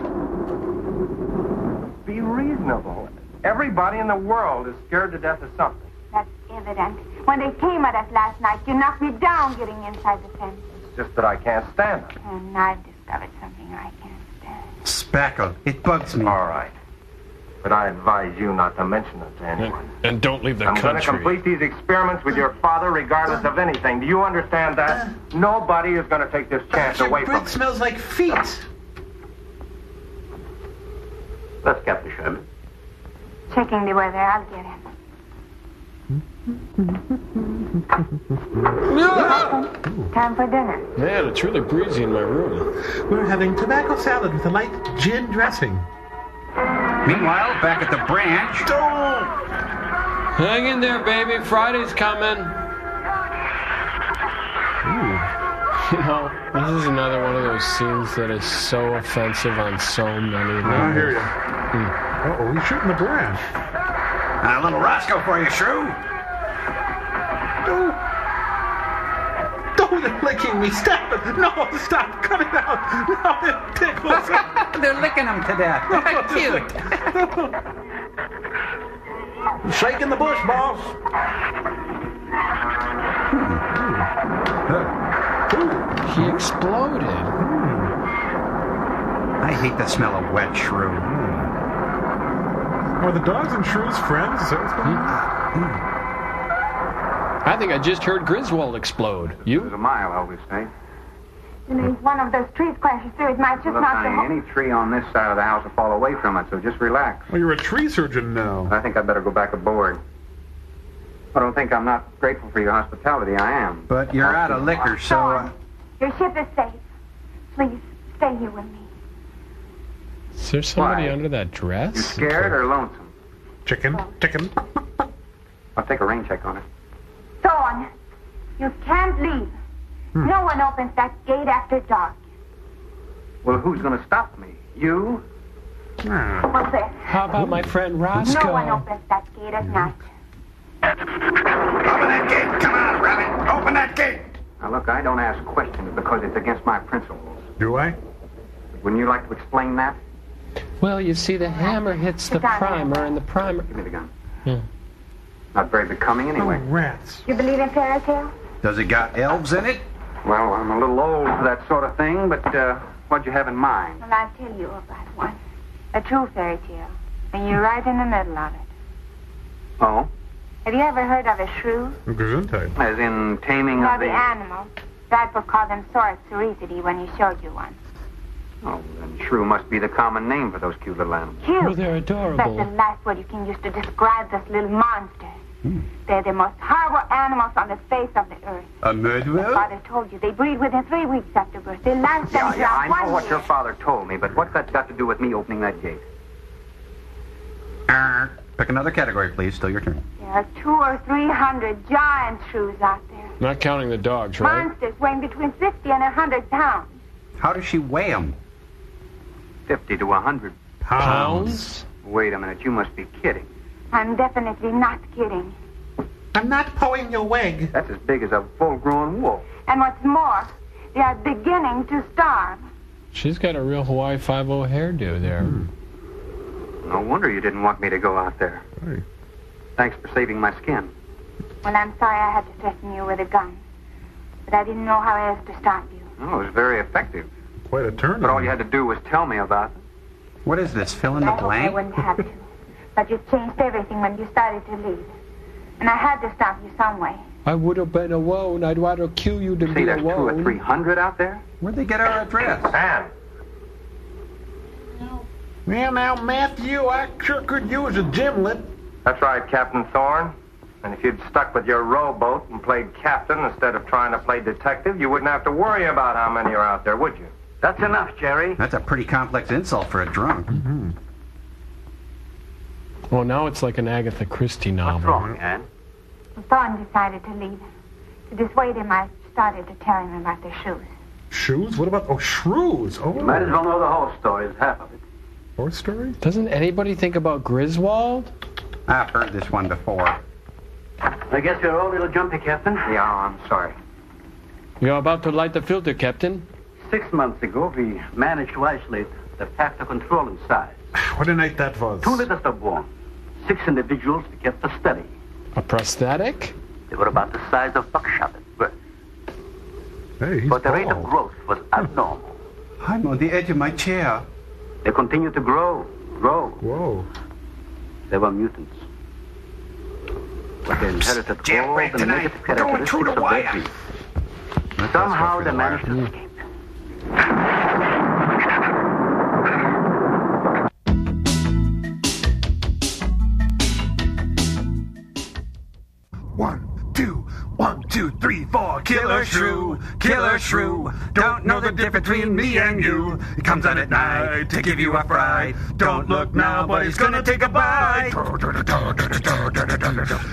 Be reasonable. Everybody in the world is scared to death of something. That's evident. When they came at us last night, you knocked me down getting inside the fence. It's just that I can't stand it. And I've discovered something I can't stand. Spackle, it bugs me. All right. But I advise you not to mention it to anyone. And don't leave the I'm going to country. complete these experiments with your father regardless of anything. Do you understand that? Nobody is going to take this chance away from Breath me. smells like feet. Let's get the Sherman. Checking the weather, I'll get him. Time for dinner. Man, it's really breezy in my room. We're having tobacco salad with a light gin dressing. Meanwhile, back at the branch... Hang in there, baby. Friday's coming. You know, this is another one of those scenes that is so offensive on so many levels. I hear you. Uh-oh, he's shooting the branch. A little Roscoe for you, Shrew. Oh, they're licking me. Stop it. No, stop. Cut it out. No, it tickles. They're licking him to death. Cute. Shaking the bush, boss. He exploded. I hate the smell of wet shrew. Are the dogs and Shrews friends? Is that what's going on? I think I just heard Griswold explode. You? There's a mile, Elvis, eh? And if one of those trees crashes through, it might just Look, knock the honey, any tree on this side of the house will fall away from it, so just relax. Well, you're a tree surgeon now. I think I'd better go back aboard. I don't think I'm not grateful for your hospitality. I am. But you're out of liquor, so... Your ship is safe. Please, stay here with me. Is there somebody Why? under that dress? You scared or lonesome? Chicken. I'll take a rain check on it. Thorne, you can't leave. No one opens that gate after dark. Well, who's going to stop me? You? What's this? How about my friend Roscoe? No one opens that gate at night. Open that gate. Come on, Rabbit. Open that gate. Now, look, I don't ask questions because it's against my principles. Do I? Wouldn't you like to explain that? Well, you see, the hammer hits the primer, and the primer... Give me the gun. Yeah. Not very becoming anyway. Oh, rats. You believe in fairy tales? Does it got elves in it? Well, I'm a little old for that sort of thing, but what'd you have in mind? Well, I'll tell you about one. A true fairy tale. And you're right in the middle of it. Oh? Have you ever heard of a shrew? Gesundheit. As in taming No, of the the... animal. Dad would call them sorcerity when he showed you one. Oh, then shrew must be the common name for those cute little animals. Cute. Well, they're adorable. That's the last word you can use to describe this little monster. They're the most horrible animals on the face of the earth. A My murderer? father told you they breed within 3 weeks after birth. They last Yeah, until I 1 know what year. your father told me, but what's that got to do with me opening that gate? Pick another category, please. Still your turn. There are 200 or 300 giant shrews out there. Not counting the dogs, right? Monsters weighing between 50 and 100 pounds. How does she weigh them? 50 to 100. Pounds? Wait a minute, you must be kidding. I'm definitely not kidding. I'm not pulling your wig. That's as big as a full-grown wolf. And what's more, they are beginning to starve. She's got a real Hawaii 5-0 hairdo there. No wonder you didn't want me to go out there. Hey. Thanks for saving my skin. Well, I'm sorry I had to threaten you with a gun. But I didn't know how else to stop you. Oh, it was very effective. Quite a turn. But all you had to do was tell me about it. What is this? Fill in the I hoped I blank? wouldn't have to. But you changed everything when you started to leave. And I had to stop you some way. I would have been alone. I'd rather kill you than See, be there's 200 or alone. 300 out there? Where'd they get our address? Ann, Well, now, Matthew, I sure could use a gimlet. that's right, Captain Thorne. And if you'd stuck with your rowboat and played captain instead of trying to play detective, you wouldn't have to worry about how many are out there, would you? That's enough, Jerry. That's a pretty complex insult for a drunk. Well, now it's like an Agatha Christie novel. What's wrong, Ann? Thorne decided to leave. To dissuade him, I started to tell him about the shoes. Shoes? What about... Oh, shrews. Oh. You might as well know the whole story as half of it. Horse story? Doesn't anybody think about Griswold? I've heard this one before. I guess you're all a little jumpy, Captain. Yeah, I'm sorry. You're about to light the filter, Captain. 6 months ago, we managed to isolate the factor control inside. What a night that was. 2 liters were born. 6 individuals we kept us steady. A prosthetic? They were about the size of buckshot at birth. Hey, he's But the rate of bald. growth was abnormal. I'm on the edge of my chair. They continued to grow. Whoa. They were mutants. But they inherited all Jailbreak the tonight. negative We're going characteristics through the of their wire. breed. Somehow they managed to escape. One, two, three, four. Killer shrew, killer shrew. Don't know the difference between me and you. He comes out at night to give you a fright. Don't look now, but he's gonna take a bite.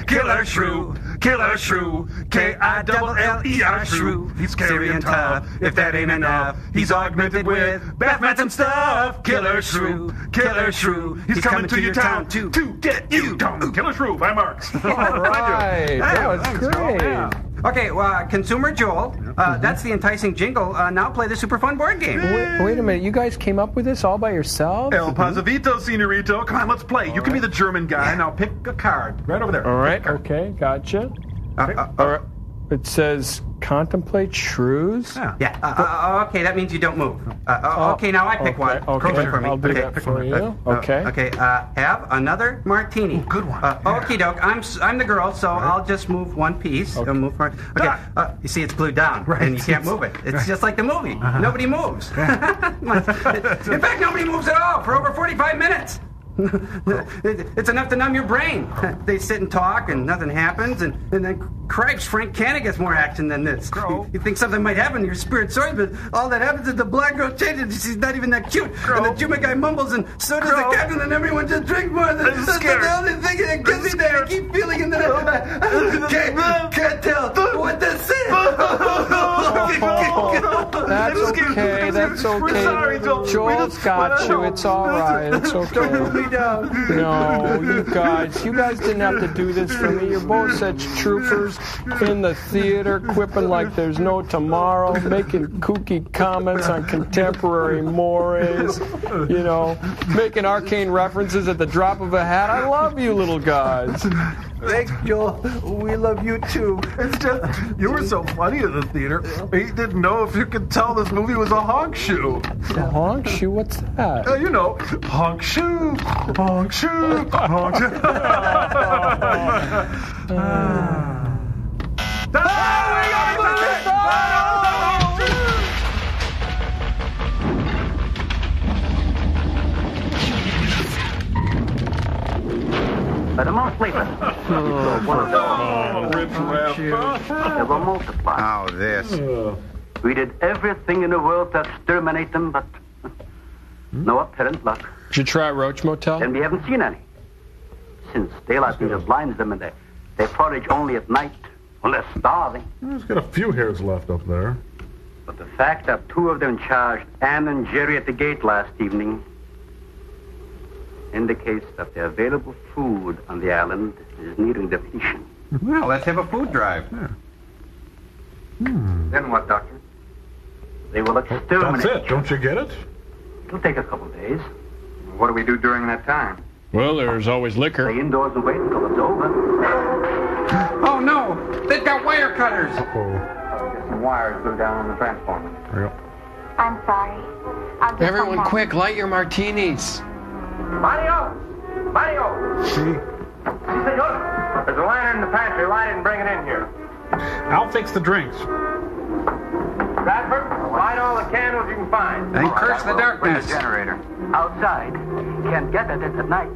Killer shrew, killer shrew. K-I-double-L-E-R shrew. He's scary and tough. If that ain't enough, he's augmented with bath mats and stuff. Killer shrew, killer shrew. He's coming to your town to get you. Killer Shrew by Marks. All right. That was great. Okay, Consumer Joel, that's the enticing jingle. Now play the super fun board game. Wait a minute. You guys came up with this all by yourselves? El Pasavito, Senorito. Come on, let's play. You can be the German guy. Now pick a card. Right over there. All right. Okay. Gotcha. All right. It says contemplate shrews. Yeah. Okay, that means you don't move. Okay, now I pick one. Okay. Pick one for me. I'll do that for you. Okay. Okay. Have another martini. Good one. Okie doke. I'm the girl, so I'll just move one piece. Okay. Move for, okay. You see, it's glued down, Right. and you can't move it. It's just like the movie. Nobody moves. In fact, nobody moves at all for over 45 minutes. It's enough to numb your brain. They sit and talk and nothing happens, and then cripes, Frank Cannon gets more action than this. You think something might happen to your spirit soars, but all that happens is the black girl changes. She's not even that cute. And the Juma guy mumbles, and so does the captain, and everyone just drinks more. That's the only thing that gives me that. I keep feeling it, that I can't tell what this is. That's okay. That's okay. We're sorry, Joel. Joel's got you. It's all right. It's okay. Don't put me down. No, you guys didn't have to do this for me. You're both such troopers in the theater, quipping like there's no tomorrow, making kooky comments on contemporary mores, making arcane references at the drop of a hat. I love you little guys. Thanks, Joel. We love you too. It's just, you were so funny in the theater. He didn't know if you could tell this movie was a honk shoe. A honk shoe? What's that? Honk shoe, honk shoe, honk shoe. Let them all sleep. One of them. They will multiply. Oh, this. We did everything in the world to exterminate them, but no apparent luck. Did you try Roach Motel? And we haven't seen any. Since daylight either blinds them and they forage only at night, when they're starving. There's got a few hairs left up there. But the fact that two of them charged Ann and Jerry at the gate last evening indicates that the available food on the island is nearing depletion. Well, let's have a food drive. Yeah. Then what, Doctor? They will exterminate. That's it. Don't you get it? It'll take a couple of days. What do we do during that time? Well, there's always liquor. Stay indoors and wait until it's over. Oh, no. They've got wire cutters. Uh-oh. Get some wires glued down on the transformer. Yep. I'm sorry. I'll get Everyone, some more. quick, light your martinis. Mario! See? Senor, there's a lantern in the pantry. Light it and bring it in here. I'll fix the drinks. Bradford, light all the candles you can find. And curse the Bring darkness. the generator. Outside. Can't get at it at night.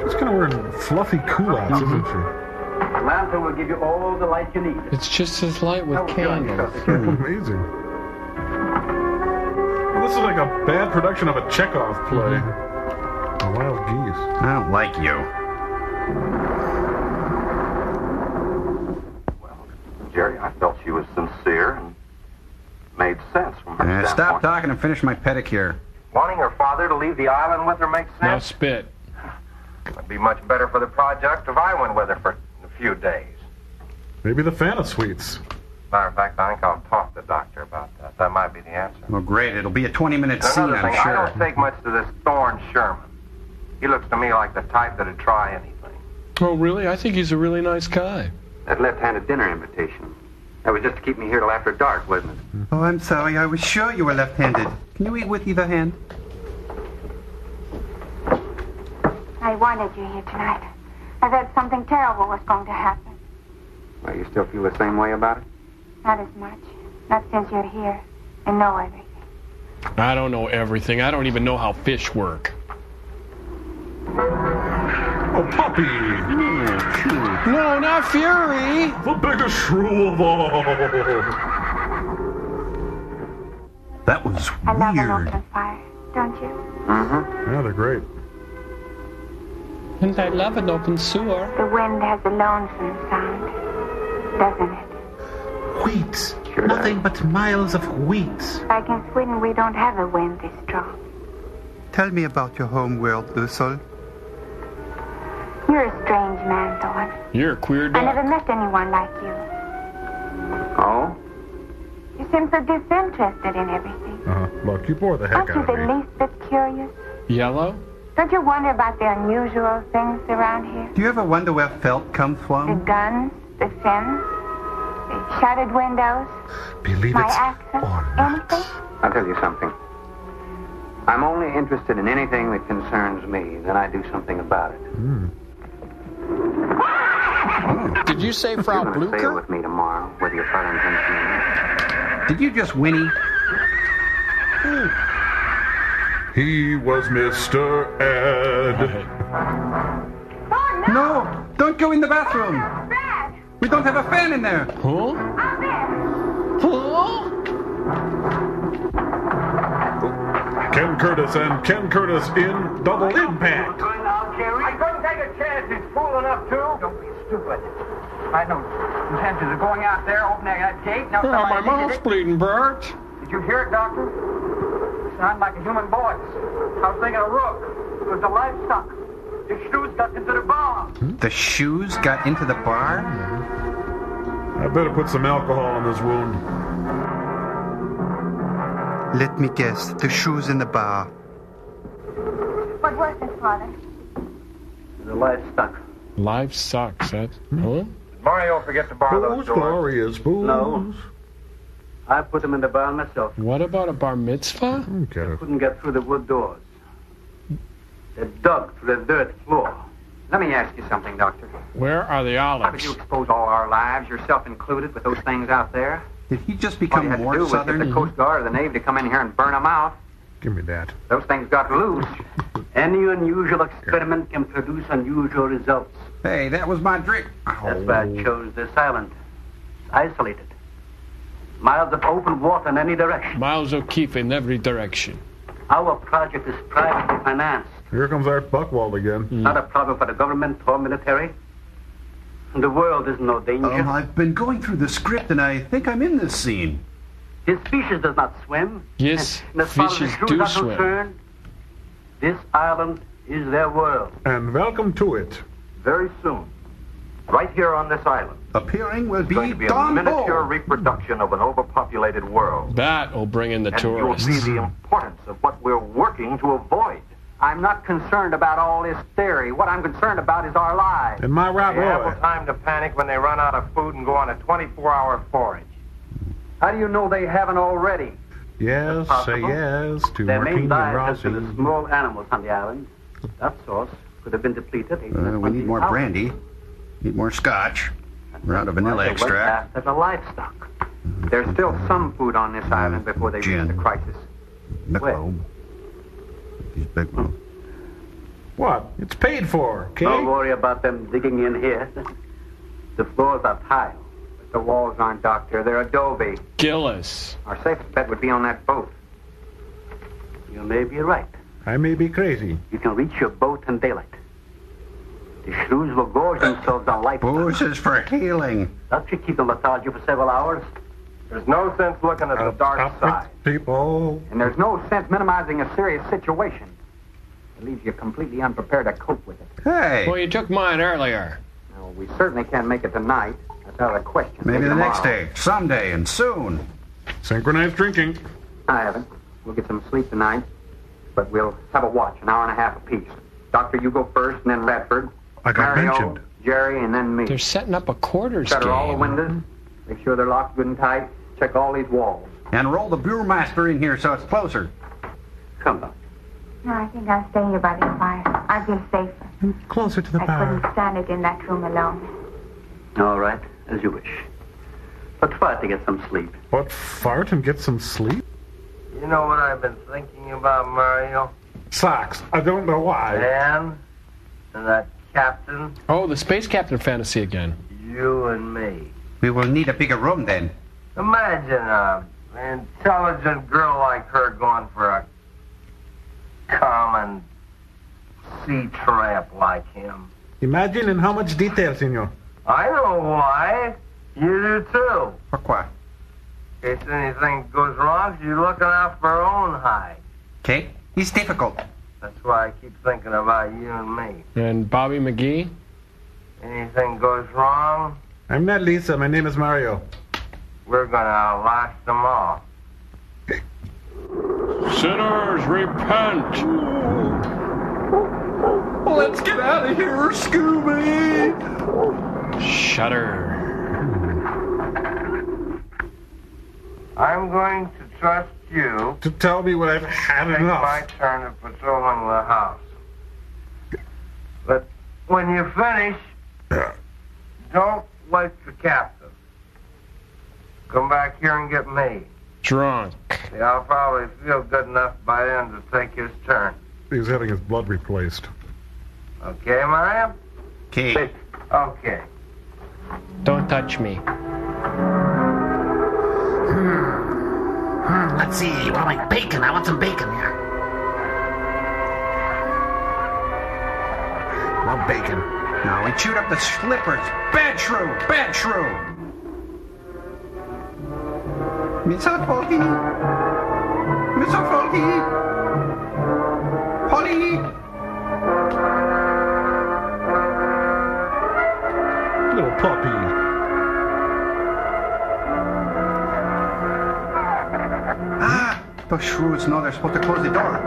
She's kind of wearing fluffy culottes, isn't she? The lantern will give you all the light you need. It's just as light with candles. Amazing. Well, this is like a bad production of a Chekhov play. The Wild Geese. I don't like you. Jerry, I felt she was sincere and made sense from her standpoint. Stop talking and finish my pedicure. Wanting her father to leave the island with her makes Now sense. spit. It'd be much better for the project if I went with her for a few days. Maybe the Fanta Suites. Matter of fact, I think I'll talk to the doctor about that. That might be the answer. Well, great. It'll be a 20-minute scene, Another I'm thing, sure. I don't take much to this Thorne Sherman. He looks to me like the type that'd try anything. Oh, really? I think he's a really nice guy. That left-handed dinner invitation. That was just to keep me here till after dark, wasn't it? Oh, I'm sorry. I was sure you were left-handed. Can you eat with either hand? I wanted you here tonight. I thought something terrible was going to happen. Well, you still feel the same way about it? Not as much. Not since you're here and know everything. I don't know everything. I don't even know how fish work. Oh, Puppy! No, not Fury! The biggest shrew of all! That was I love an weird. open fire, don't you? Mm-hmm. Yeah, they're great. And I love an open sewer. The wind has a lonesome sound, doesn't it? Wheat. Nothing but miles of wheat. Like in Sweden, we don't have a wind this strong. Tell me about your home world, Ursula. You're a strange man, Thorne. You're a queer I dog. never met anyone like you. Oh? You seem so disinterested in everything. Look, you bore the heck Aren't you out of the me. least bit curious? Yellow? Don't you wonder about the unusual things around here? Do you ever wonder where felt comes The from? guns, the fins, the shattered windows, Believe my it accent, or anything? I'll tell you something. I'm only interested in anything that concerns me. Then I do something about it. Did you say Frau You're going to sail Blucher? with me tomorrow, whether your father intends to. Did you just whinny? He was Mr. Ed. No, don't go in the bathroom. We don't have a fan in there. Huh? Ken Curtis and Ken Curtis in Double Impact. I couldn't take a chance. He's fool enough to. Don't be stupid. I had no intentions of going out there, opening that gate. No, My mouth's bleeding, Bert. Did you hear it, Doctor? It sounded like a human voice. I was thinking of Rook. It was the livestock. The shoes got into the bar. The shoes got into the bar? I better put some alcohol in this wound. Let me guess. The shoes in the bar. What was it, Father? The livestock. Life sucks, huh? Huh? Mario, forget to borrow those doors. Glorious booze. No. I put them in the bar myself. What about a bar mitzvah? I couldn't get through the wood doors. They dug through the dirt floor. Let me ask you something, Doctor. Where are the How could olives? you expose all our lives, yourself included, with those things out there? Did he just All you become had to more do was southern? get the Coast Guard or the Navy to come in here and burn them out. Give me that. Those things got loose. Any unusual experiment can produce unusual results. Hey, that was my drink. That's why I chose this island. Isolated. Miles of open water in any direction. Miles O'Keefe in every direction. Our project is privately financed. Here comes Art Buchwald again. Not a problem for the government or military. The world is no danger. Oh, I've been going through the script and I think I'm in this scene. His species does not swim. Yes, And as far as the fishes Shrews do are swim. concerned, this island is their world. And welcome to it. Very soon, right here on this island, Appearing will it's going be to be a Don miniature Bull. reproduction of an overpopulated world. That will bring in the And you'll tourists. see the importance of what we're working to avoid. I'm not concerned about all this theory. What I'm concerned about is our lives. And my Rob They have Roy. no time to panic when they run out of food and go on a 24-hour forage. How do you know they haven't already? Yes, say Possible. yes to Their Martini main diet has been the Rossi. small animals on the island. That source could have been depleted. We need more brandy. Need more scotch. We're out of vanilla extract. After the livestock. There's still some food on this island before they reach Gin. the crisis. Michelob. These big ones. What? It's paid for, okay? Don't worry about them digging in here. The floors are tile. But the walls aren't, Doctor. They're adobe. Gillis. Our safest bet would be on that boat. You may be right. I may be crazy. You can reach your boat in daylight. The shrews will gorge themselves on life. Booze is for healing. That should keep them lethargic for several hours. There's no sense looking at the dark side. People. And there's no sense minimizing a serious situation. It leaves you completely unprepared to cope with it. Hey. Well, you took mine earlier. Now, we certainly can't make it tonight. That's out of the question. Maybe the next tomorrow. day. Someday and soon. Synchronized drinking. I haven't. We'll get some sleep tonight. But we'll have a watch, an hour and a half apiece. Doctor, you go first, and then Radford. I got Mario, mentioned. Jerry, and then me. They're setting up a quarters Shutter all the game. windows. Make sure they're locked good and tight. Check all these walls. And roll the brewmaster in here so it's closer. Come, Doctor. No, I think I'll stay here by the fire. I feel safer. Closer to the I couldn't stand it in that room alone. All right, as you wish. But try to get some sleep. What, fart and get some sleep? You know what I've been thinking about, Mario? Socks. I don't know why. Dan and that captain, Oh, the space captain fantasy again. you and me. We will need a bigger room then. Imagine an intelligent girl like her going for a common sea tramp like him. Imagine in how much detail, senor. I know why. You do too. Pourquoi? In case anything goes wrong, she's looking out for her own hide. Okay? He's difficult. That's why I keep thinking about you and me. And Bobby McGee? Anything goes wrong, I'm not Lisa. My name is Mario. we're gonna outlast them all. Sinners, repent! Let's get out of here, Scooby! Shudder. I'm going to trust you To tell me when I've had take enough. my turn of patrolling the house. But when you finish, don't wake the captain. Come back here and get me. Drunk. I'll probably feel good enough by then to take his turn. He's having his blood replaced. Okay, Mario? Okay. Okay. Don't touch me. Let's see. What am I? Bacon. I want some bacon here. Love bacon. No, he chewed up the slippers. Bad shrew. Bad shrew. Mr. Polly. Mr. Polly. Polly. Little puppy. Those shrews know they're supposed to close the door.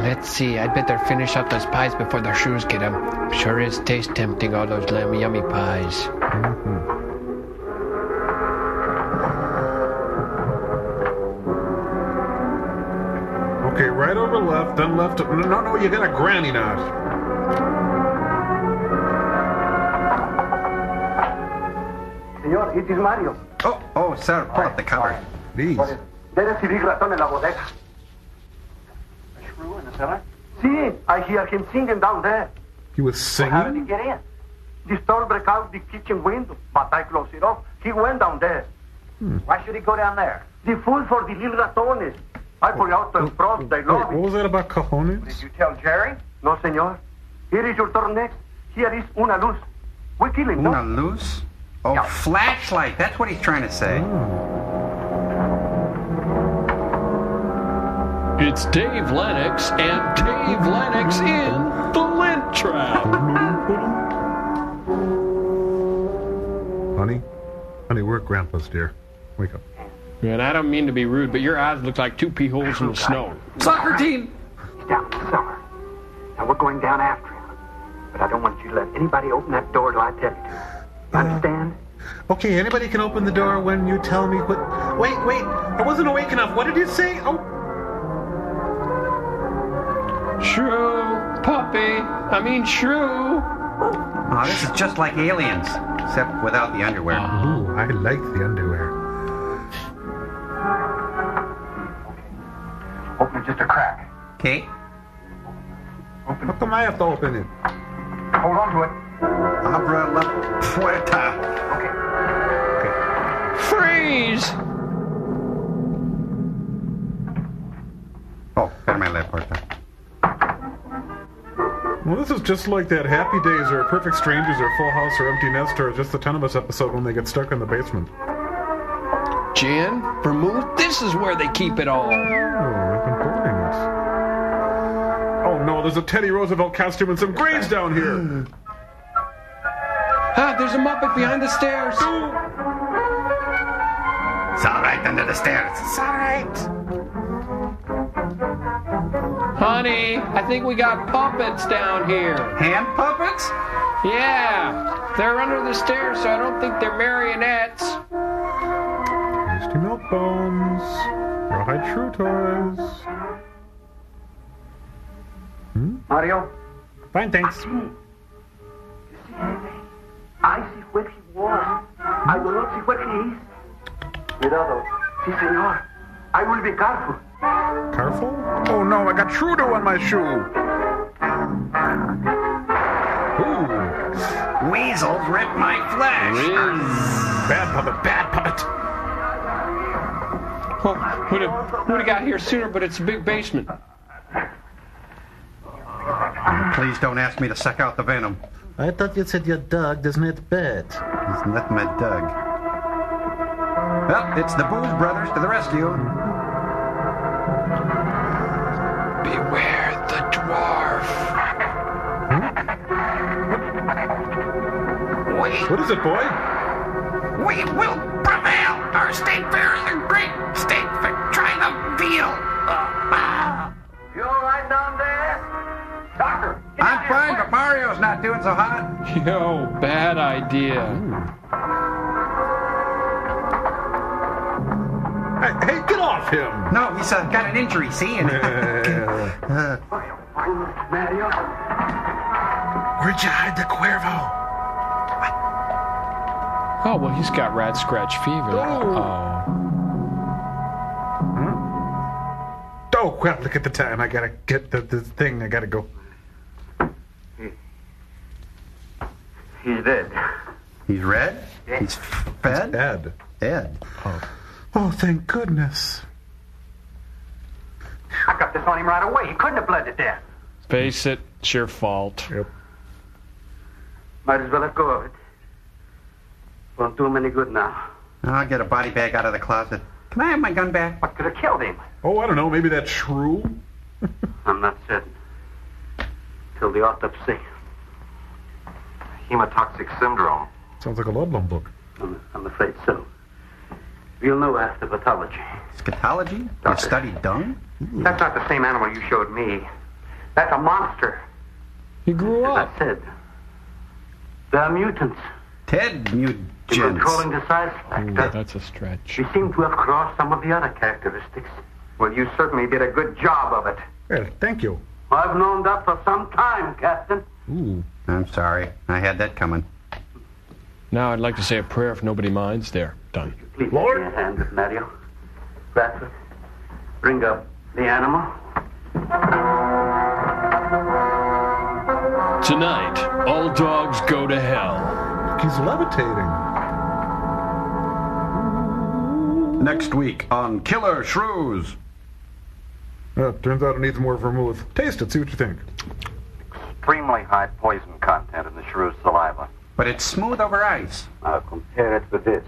Let's see. I'd better finish up those pies before the shrews get them. Sure is taste tempting, all those yummy pies. Mm-hmm. Okay, right over left, then left. No, you got a granny knot. Señor, it is Mario. Oh, sir, pull up the cover. Please. Debe recibir ratón en la bodega. A shrew in the cellar? See, I hear him singing down there. He was singing? How did he get in? The store broke out the kitchen window, but I closed it off. He went down there. Why should he go down there? The food for the little ratones. I put out the frost, they love What was that about cojones? Did you tell Jerry? No, senor. Here is your turn next. Here is una luz. We kill him, Una luz? Oh, yeah. Flashlight. That's what he's trying to say. It's Dave Lennox and Dave Lennox in the Lint Trap. Honey, we're at Grandpa's, dear. Wake up. Man, I don't mean to be rude, but your eyes look like 2 pee holes in the snow. Soccer team! He's down in the cellar. Now we're going down after him. But I don't want you to let anybody open that door till I tell you to. Understand? Okay, anybody can open the door when you tell me what... Wait, I wasn't awake enough. What did you say? Oh. Shrew, shrew. Oh, this is just like Aliens, except without the underwear. Ooh, I like the underwear. Open it just a crack. Okay. How come I have to open it? Hold on to it. Abra la puerta. Okay. Freeze! Oh, ferme la puerta. Well, this is just like that Happy Days or Perfect Strangers or Full House or Empty Nest or Just the 10 of Us episode when they get stuck in the basement. Gin, vermouth, this is where they keep it all. Oh, I've been holding it. Oh no, there's a Teddy Roosevelt costume and some graves down here. There's a Muppet behind the stairs. It's all right under the stairs. It's all right. Honey, I think we got puppets down here. Hand puppets? Yeah, they're under the stairs, so I don't think they're marionettes. Tasty milk bones. Rawhide shrew toys. Mario? Fine, thanks. I see where he was. I will not see where he is. Cuidado. Si, senor. I will be careful. Careful? Oh no, I got Trudeau on my shoe. Ooh. Weasels ripped my flesh. Bad puppet. Oh, would have got here sooner, but it's a big basement. Please don't ask me to suck out the venom. I thought you said your dog doesn't hit bed. He's not my dog. Well, it's the Booze Brothers to the rescue. Beware the dwarf. What is it, boy? We will prevail. Our state fair is a great state fair. Try the veal. You all right down there? Doctor, I'm fine, but Mario's not doing so hot. Yo, bad idea. Hey, get off him! No, he's got an injury, see? Mario? Where'd you hide the Cuervo? Oh, well, he's got rat scratch fever. Oh. well, look at the time. I gotta get the thing. I gotta go. He's dead. He's red? He's fed? Ed. Ed. Oh, thank goodness. I got this on him right away. He couldn't have bled to death. Face it, it's your fault. Yep. Might as well let go of it. Won't do him any good now. I'll get a body bag out of the closet. Can I have my gun back? What could have killed him? Oh, I don't know. Maybe that shrew? I'm not certain. Till the autopsy. Hemotoxic syndrome. Sounds like a Ludlum book. I'm afraid so. We'll know after pathology. Scatology? You studied dung? That's not the same animal you showed me. That's a monster. He grew As up. I said, they're mutants. Ted mutants. Controlling the size factor. That's a stretch. We seem to have crossed some of the other characteristics. Well, you certainly did a good job of it. Well, thank you. I've known that for some time, Captain. Ooh. I'm sorry. I had that coming. Now I'd like to say a prayer if nobody minds. There. Done. Please give me a hand with Mario. Bradford, bring up the animal. Tonight, all dogs go to hell. He's levitating. Next week on Killer Shrews. Turns out it needs more vermouth. Taste it, see what you think. Extremely high poison content in the Shrews saliva. But it's smooth over ice. I'll compare it with this.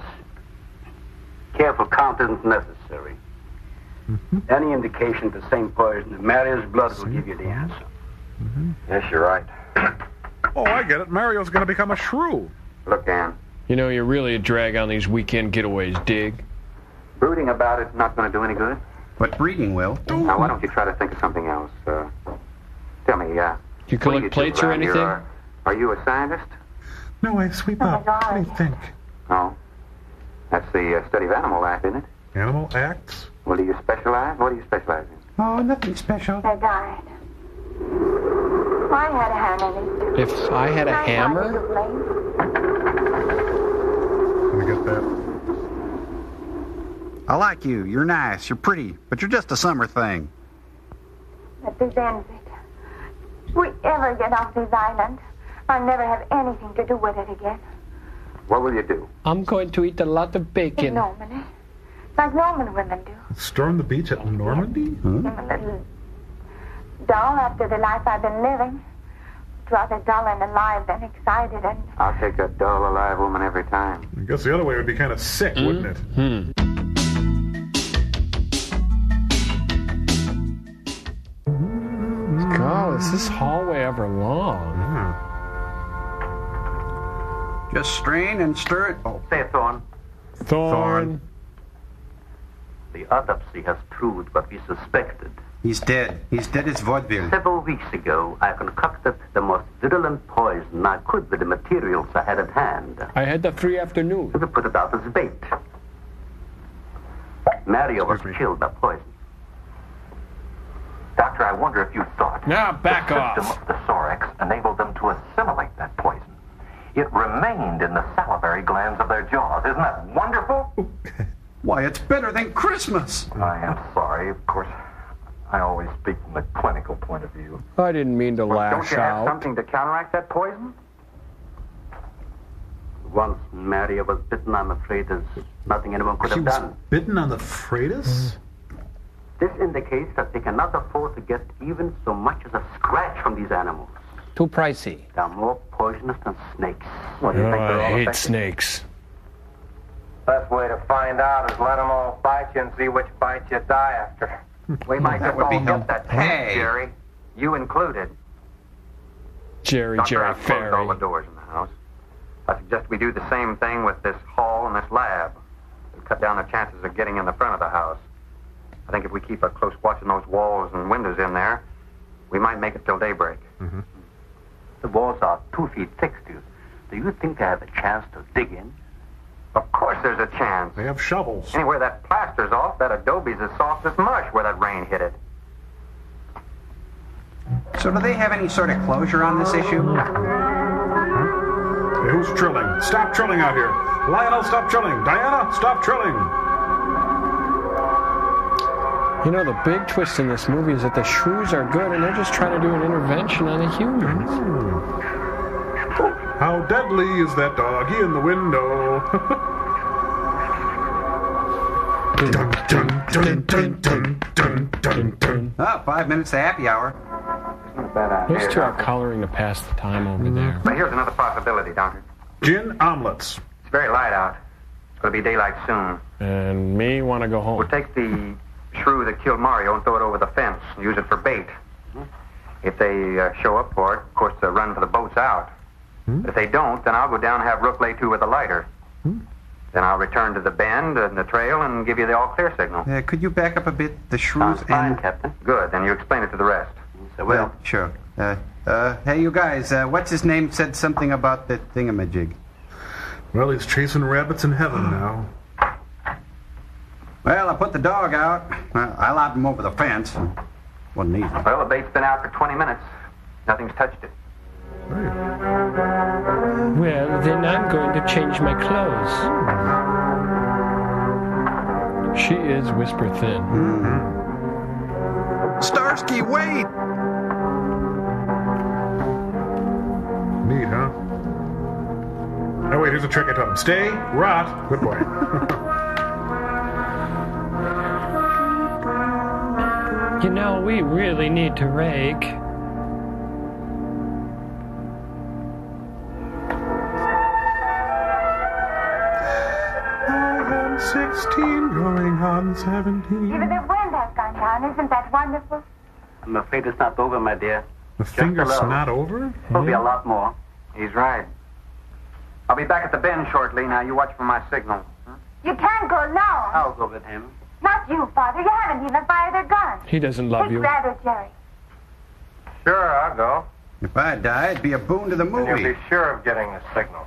Careful countenance necessary. Any indication the same poison in Mario's blood will give you the answer. Yes, you're right. Oh, I get it. Mario's going to become a shrew. Look, Ann, You know, you're really a drag on these weekend getaways, dig? brooding about it's not going to do any good. But breeding will. Now, why don't you try to think of something else? Tell me, You what do collect do plates or around here? anything? Are you a scientist? No, I sweep up. What do you think? No. That's the study of animal life, isn't it? Animal acts? Well, do you specialize? What do you specialize in? Oh, nothing special. They died. I had a hand in it. If I had a hammer? Let me get that. I like you. You're nice. You're pretty. But you're just a summer thing. But this ends it. If we ever get off this island, I'll never have anything to do with it again. What will you do? I'm going to eat a lot of bacon. Normandy. Like Norman women do. Storm the beach at Normandy? I'm a little dull after the life I've been living. Rather dull and alive than excited and... I'll take a dull, alive woman every time. I guess the other way would be kind of sick, wouldn't it? God, is this hallway ever long? Just strain and stir it. Oh, Say it, Thorne. Thorne. The autopsy has proved what we suspected. he's dead. He's dead as vaudeville. Several weeks ago, I concocted the most virulent poison I could with the materials I had at hand. I had the free afternoon. To put it out as bait. Mario was killed by poison. Doctor, I wonder if you thought... Now, back the off. system of the Sorex enabled them to assimilate that poison. It remained in the salivary glands of their jaws. Isn't that wonderful? Why, it's better than Christmas. I am sorry. Of course, I always speak from the clinical point of view. I didn't mean to Don't lash you have out. something to counteract that poison? Once Mario was bitten, I'm afraid there's nothing anyone could He have was done. bitten on the Freitas? This indicates that they cannot afford to get even so much as a scratch from these animals. Too pricey. They're more poisonous than snakes. What do you think they're I all hate affected? snakes. Best way to find out is let them all bite you and see which bite you die after. We might That just would be all get that helpful. chance, Hey. Jerry. You included. Jerry Doctor, I've closed all the Ferry. doors in the house. I suggest we do the same thing with this hall and this lab. It'll cut down the chances of getting in the front of the house. I think if we keep a close watch on those walls and windows in there, we might make it till daybreak. The walls are 2 feet thick, Stu. Do you think they have a chance to dig in? Of course there's a chance. They have shovels. Anywhere that plaster's off, that adobe's as soft as mush where that rain hit it. So do they have any sort of closure on this issue? Hey, who's trilling? Stop trilling out here. Lionel, stop trilling. Diana, stop trilling. You know, the big twist in this movie is that the Shrews are good and they're just trying to do an intervention on the humans. How deadly is that doggy in the window? Oh, 5 minutes to happy hour. Not a bad idea. Those two are coloring to pass the time over there. But here's another possibility, Doctor. Gin omelets. It's very light out. It's going to be daylight soon. And me want to go home. We'll take the shrew that killed Mario and throw it over the fence and use it for bait. If they show up for it, of course, they'll run for the boats out. But if they don't, then I'll go down and have Rook lay to with a lighter. Then I'll return to the bend and the trail and give you the all-clear signal. Could you back up a bit? The Shrews Sounds fine, Captain. Good, then you explain it to the rest. So will. Sure. Hey, you guys, what's his name said something about the thingamajig? Well, he's chasing rabbits in heaven now. Well, I put the dog out. I lobbed him over the fence. Wasn't easy. Well, the bait's been out for 20 minutes. Nothing's touched it. Well, then I'm going to change my clothes. She is whisper thin. Starsky, wait! Neat, huh? Oh, wait, here's a trick I taught him. Stay, rot. Good boy. You know, we really need to rake. I am 16, going on 17. Even the wind has gone down. Isn't that wonderful? I'm afraid it's not over, my dear. The finger's not over? There'll be a lot more. He's right. I'll be back at the bend shortly. Now, you watch for my signal. You can't go alone. I'll go with him. Not you, Father. You haven't even fired a gun. He doesn't love Take you. Rather, Jerry. Sure, I'll go. If I die, it'd be a boon to the And you'll movie. be sure of getting the signal.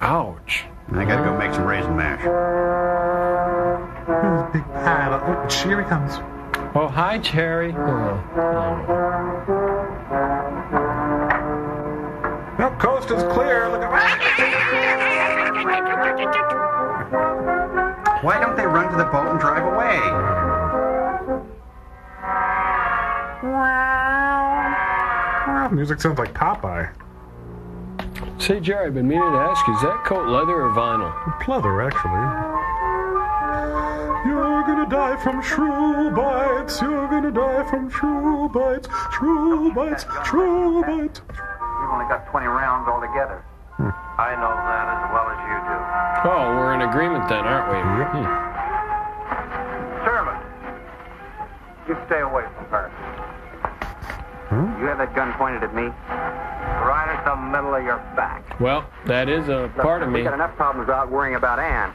Ouch. I gotta go make some raisin mash. Big pile of... Oh, here he comes. Oh, hi, Cherry. No, coast is clear. Look at... Why don't they run to the boat and drive away? Music sounds like Popeye. Say, Jerry, I've been meaning to ask you, is that coat leather or vinyl? Pleather, actually. You're gonna die from shrew bites. You're gonna die from shrew bites. Shrew bites. Shrew bites. We've only got 20 rounds altogether. I know that as well as you do. Oh, we're in agreement then, aren't we? Sherman, you stay away from her. You have that gun pointed at me? Right at the middle of your back. Well, that is a part of me. We got enough problems out worrying about Ann.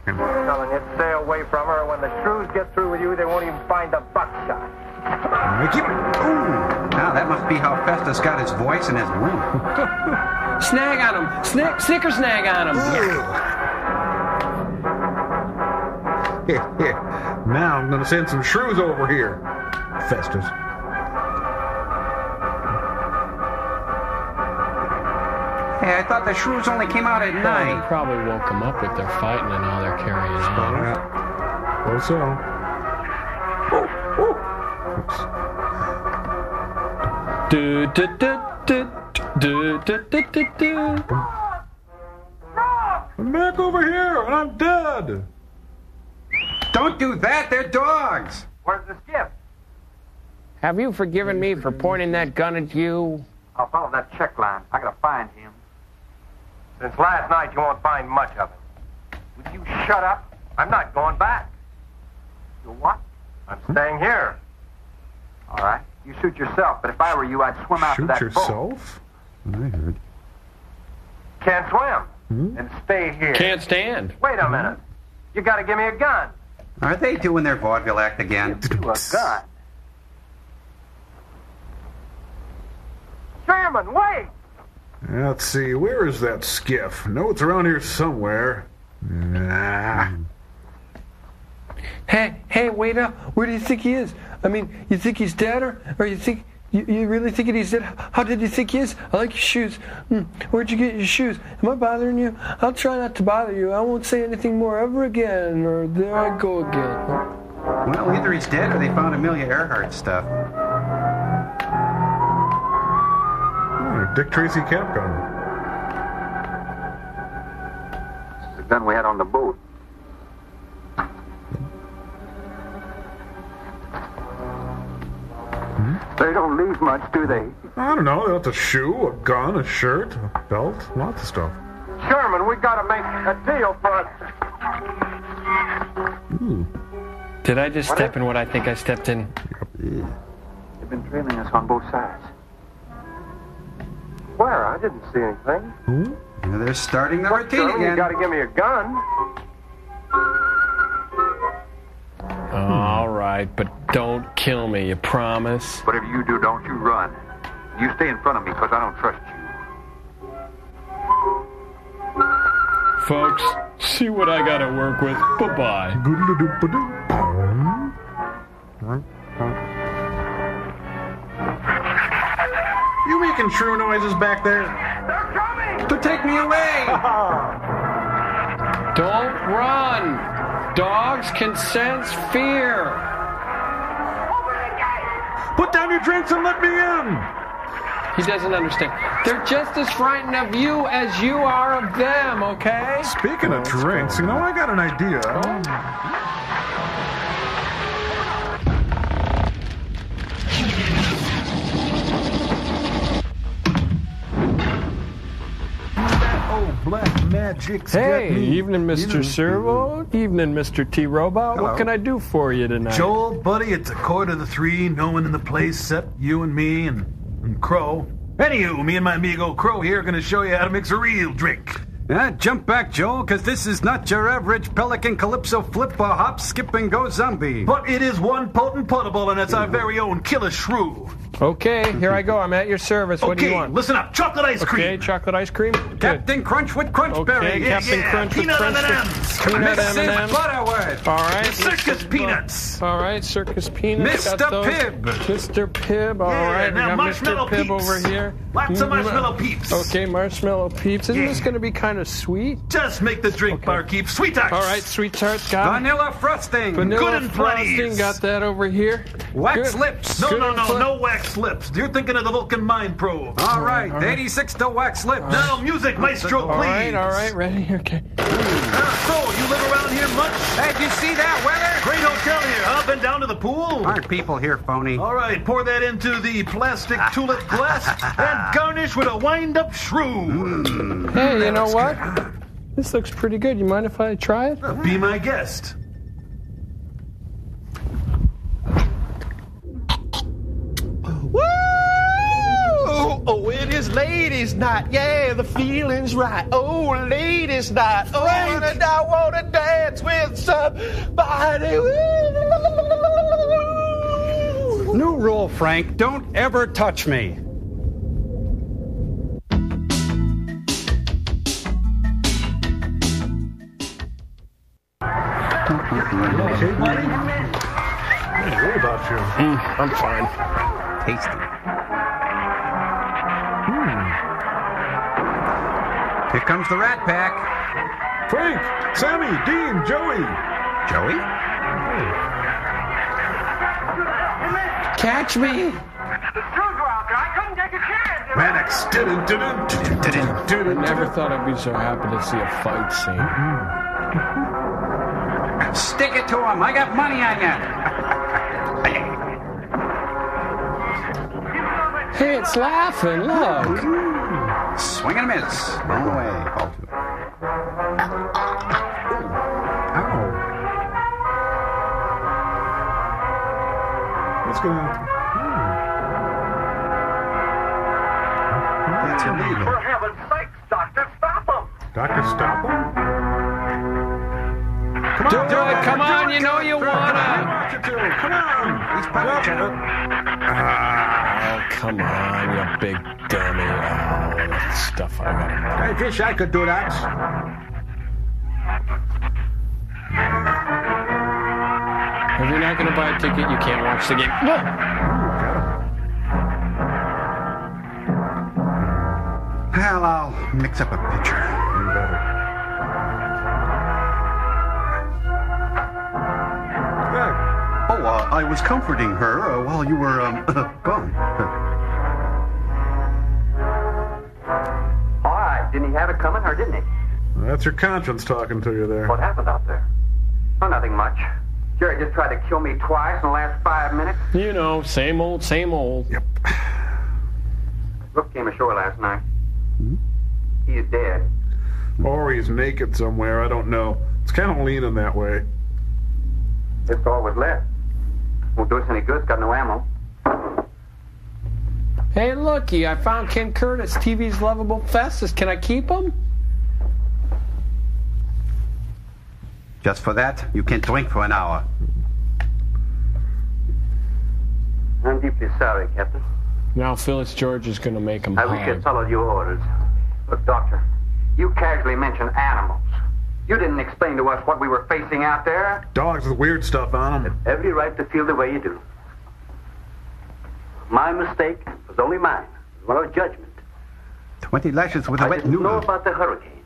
I'm telling you, stay away from her. When the Shrews get through with you, they won't even find the buckshot. Keep it. Ooh. Now that must be how Festus got his voice and his limp. Snag on him. Snicker snag on him. Now I'm gonna send some shrews over here. Festus. Hey, I thought the Shrews only came out at Well, night. they probably woke them up with their fighting and all they're carrying on. Well, so. Do, do, do, do, do, do, do, do, do. I'm back over here and I'm dead. Don't do that, they're dogs. Where's the skiff? Have you forgiven me for pointing that gun at you? I'll follow that check line. I gotta find him. Since last night, you won't find much of him. Would you shut up? I'm not going back. You what? I'm staying here. All right. You shoot yourself, but if I were you, I'd swim out to Shoot that yourself? I heard. Can't swim. And stay here. Can't stand. Wait a minute. You gotta give me a gun. Are they doing their vaudeville act again? To a gun. Sherman, wait! Let's see, where is that skiff? No, it's around here somewhere. Hey, wait up. Where do you think he is? I mean, you think he's dead or you think... You really think he's dead? How did you think he is? I like your shoes. Where'd you get your shoes? Am I bothering you? I'll try not to bother you. I won't say anything more ever again. Or there I go again. Well, either he's dead or they found Amelia Earhart stuff. Dick Tracy cap gun. It's the gun we had on the boat. They don't leave much, do they? I don't know. That's a shoe, a gun, a shirt, a belt, lots of stuff. Sherman, we gotta make a deal for it. Did I just step in what I think I stepped in? They've been trailing us on both sides. Where? I didn't see anything. They're starting the routine Sherman, again. you gotta give me a gun. All right, but don't kill me, you promise? Whatever you do, don't you run. You stay in front of me, because I don't trust you. Folks, see what I gotta work with. Bye-bye. You making shrew noises back there? They're coming! To take me away! Don't run! Dogs can sense fear! Put down your drinks and let me in! He doesn't understand. They're just as frightened of you as you are of them, okay? Speaking of drinks, you know, I got an idea. Black magic's Hey, got me. evening, Mr. Servo. Evening, Mr. T-Robot. Hello. What can I do for you tonight? Joel, buddy, it's 2:45. No one in the place except you and me and Crow. Anywho, me and my amigo Crow here are going to show you how to mix a real drink. Jump back, Joel, because this is not your average Pelican Calypso flip or hop, skip, and go zombie. But it is one potent potable, and it's our very own Killer Shrew. Okay, here I go. I'm at your service. What do you want? Listen up. Chocolate ice cream. Okay, chocolate ice cream. Good. Captain Crunch with Crunchberry. Okay, Captain Crunch with Peanut Crunchberry. M&Ms. Peanut Mrs. M&Ms. Butterworth. All right. Circus peanuts. All right, circus peanuts. Mr. got those. Pibb. Mr. Pibb. All Yeah, right, now we got marshmallow Mr. Pibb peeps. over here. Lots of marshmallow peeps. Okay, marshmallow peeps. Isn't this going to be kind of sweet? Just make the drink bar keep sweethearts. All right, sweethearts. Got it. Vanilla frosting. Vanilla Good and frosting. plenty. Got that over here. Wax Good. lips. No, Good no, and no, plen- no wax lips. You're thinking of the Vulcan Mind Probe. All right, 86 to wax lips. Now, music, maestro, please. All right, ready? Okay. So, you live around here much? Hey, did you see that weather? Great hotel here, huh? Been down to the pool? Aren't people here phony? All right, pour that into the plastic tulip glass and garnish with a wind-up shrew. Hey, you know what? This looks pretty good. You mind if I try it? Be my guest. Woo! Oh, it is ladies' night. Yeah, the feeling's right. Oh, ladies' night. Oh, and I want to dance with somebody. Woo! New rule, Frank. Don't ever touch me. Okay, buddy? What about you? I'm fine. Tasty. Here comes the Rat Pack. Frank, Sammy, Dean, Joey. Joey? Catch me! The screws were out there. I couldn't take a chance. Mannix. I never thought I'd be so happy to see a fight scene. Stick it to him. I got money on you. Hey, it's laughing. Look. Swing and a miss. Blown away. Ball two. What's going on? That's illegal. For heaven's sakes, Doctor, stop him. Doctor, stop him? Do it. Come on. You know you wanna. Come on. He's probably Oh, come on, you big dummy. Oh, that stuff I gotta. I wish I could do that. If you're not gonna buy a ticket, you can't watch the game. Well, I'll mix up a pitcher. You better. Hey, I was comforting her while you were gone. All right, didn't he have it coming, or didn't he? That's your conscience talking to you there. What happened out there? Oh, nothing much. Jerry just tried to kill me twice in the last 5 minutes. You know, same old, same old. Yep. Brooke came ashore last night. He is dead. Or he's naked somewhere, I don't know. It's kind of leaning that way. That's all was left. Won't do us any good, it's got no ammo. Hey, looky, I found Ken Curtis, TV's lovable Festus. Can I keep him? Just for that, you can drink for an hour. I'm deeply sorry, Captain. Now Phyllis George is going to make him I wish hard. you'd followed your orders. Look, Doctor, you casually mentioned animals. You didn't explain to us what we were facing out there. Dogs with weird stuff on them. Every right to feel the way you do. My mistake was only mine. It was one of judgment. 20 lashes with a wet I didn't know noodle. about the hurricane.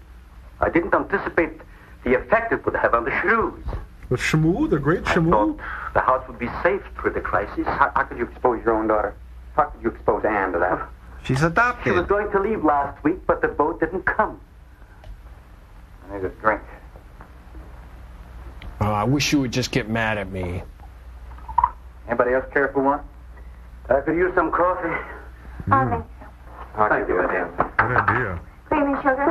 I didn't anticipate the effect it would have on the Shrews. The Shamu? The great Shamu? I thought the house would be safe through the crisis. How could you expose your own daughter? How could you expose Anne to that? She's She adopted. was going to leave last week, but the boat didn't come. I need a drink. Oh, I wish you would just get mad at me. Anybody else care for one? I could use some coffee. I'll make Oh, thank you, madam. Good idea. creamy sugar.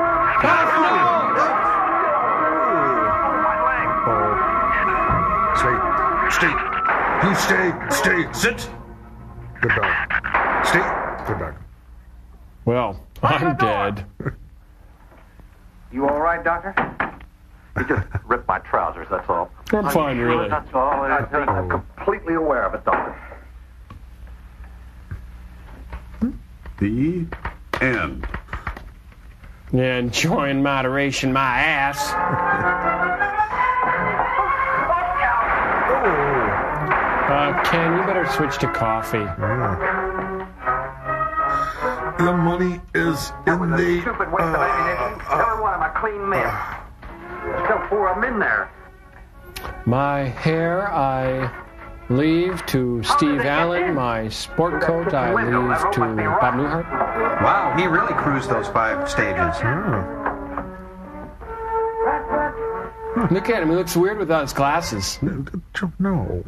Stay. You stay. Sit. Good dog. Stay. Good dog. Well, I'm dead. You all right, Doctor? You just ripped my trousers, that's all. I'm fine, really. That's all. I'm completely aware of it, Doctor. The end. Yeah, enjoy in moderation my ass. Ken, you better switch to coffee. The money is in the... Stupid waste of ammunition. Every one of them are clean men. There's still 4 of them in there. My hair, I leave to Steve Allen. My sport coat, I leave to Bob Newhart. Wow, he really cruised those 5 stages. Look at him. He looks weird without his glasses. No.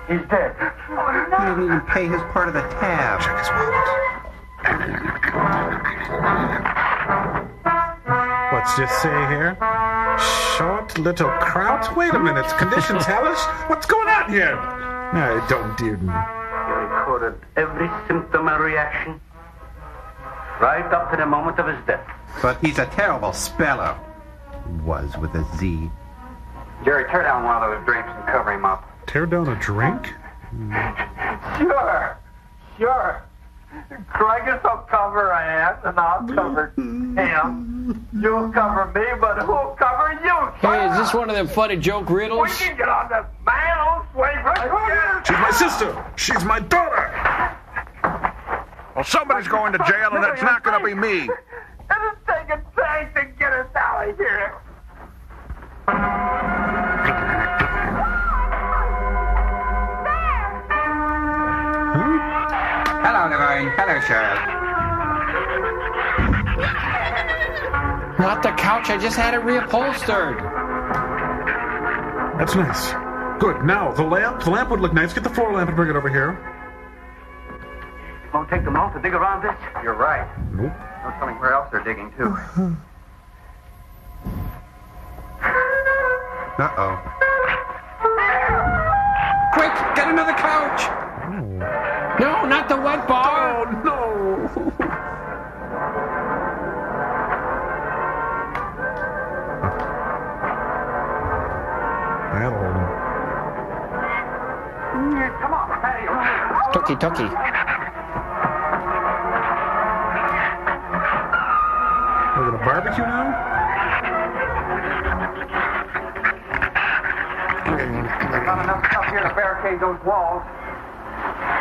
He's dead. He didn't even pay his part of the tab. Check his wallet. What's this say here? Short little kraut? Wait a minute. Conditions hellish? What's going on here? I don't dear me. He recorded every symptom and reaction. Right up to the moment of his death. But he's a terrible speller. Was with a Z. Jerry, tear down one of those drinks and cover him up. Tear down a drink? Sure. Craigus will cover Ann, and I'll cover him. You'll cover me, but who'll cover you? Hey, is this one of them funny joke riddles? We can get on this man on slavery. She's my sister. She's my daughter. Well, somebody's going to jail, and it's not going to be me. It'll take a tank to get us out of here. Hello, Lorraine. Hello, Sheriff. Not the couch. I just had it reupholstered. That's nice. Good. Now, the lamp. The lamp would look nice. Get the floor lamp and bring it over here. Won't take them long to dig around this? You're right. Nope. No telling where else they're digging, too. Uh-oh. Quick, get another couch. No, not the wet bar. Oh, no. That'll hold him. Come on, Patty. Tucky. We're going to barbecue now? There's not enough stuff here to barricade those walls.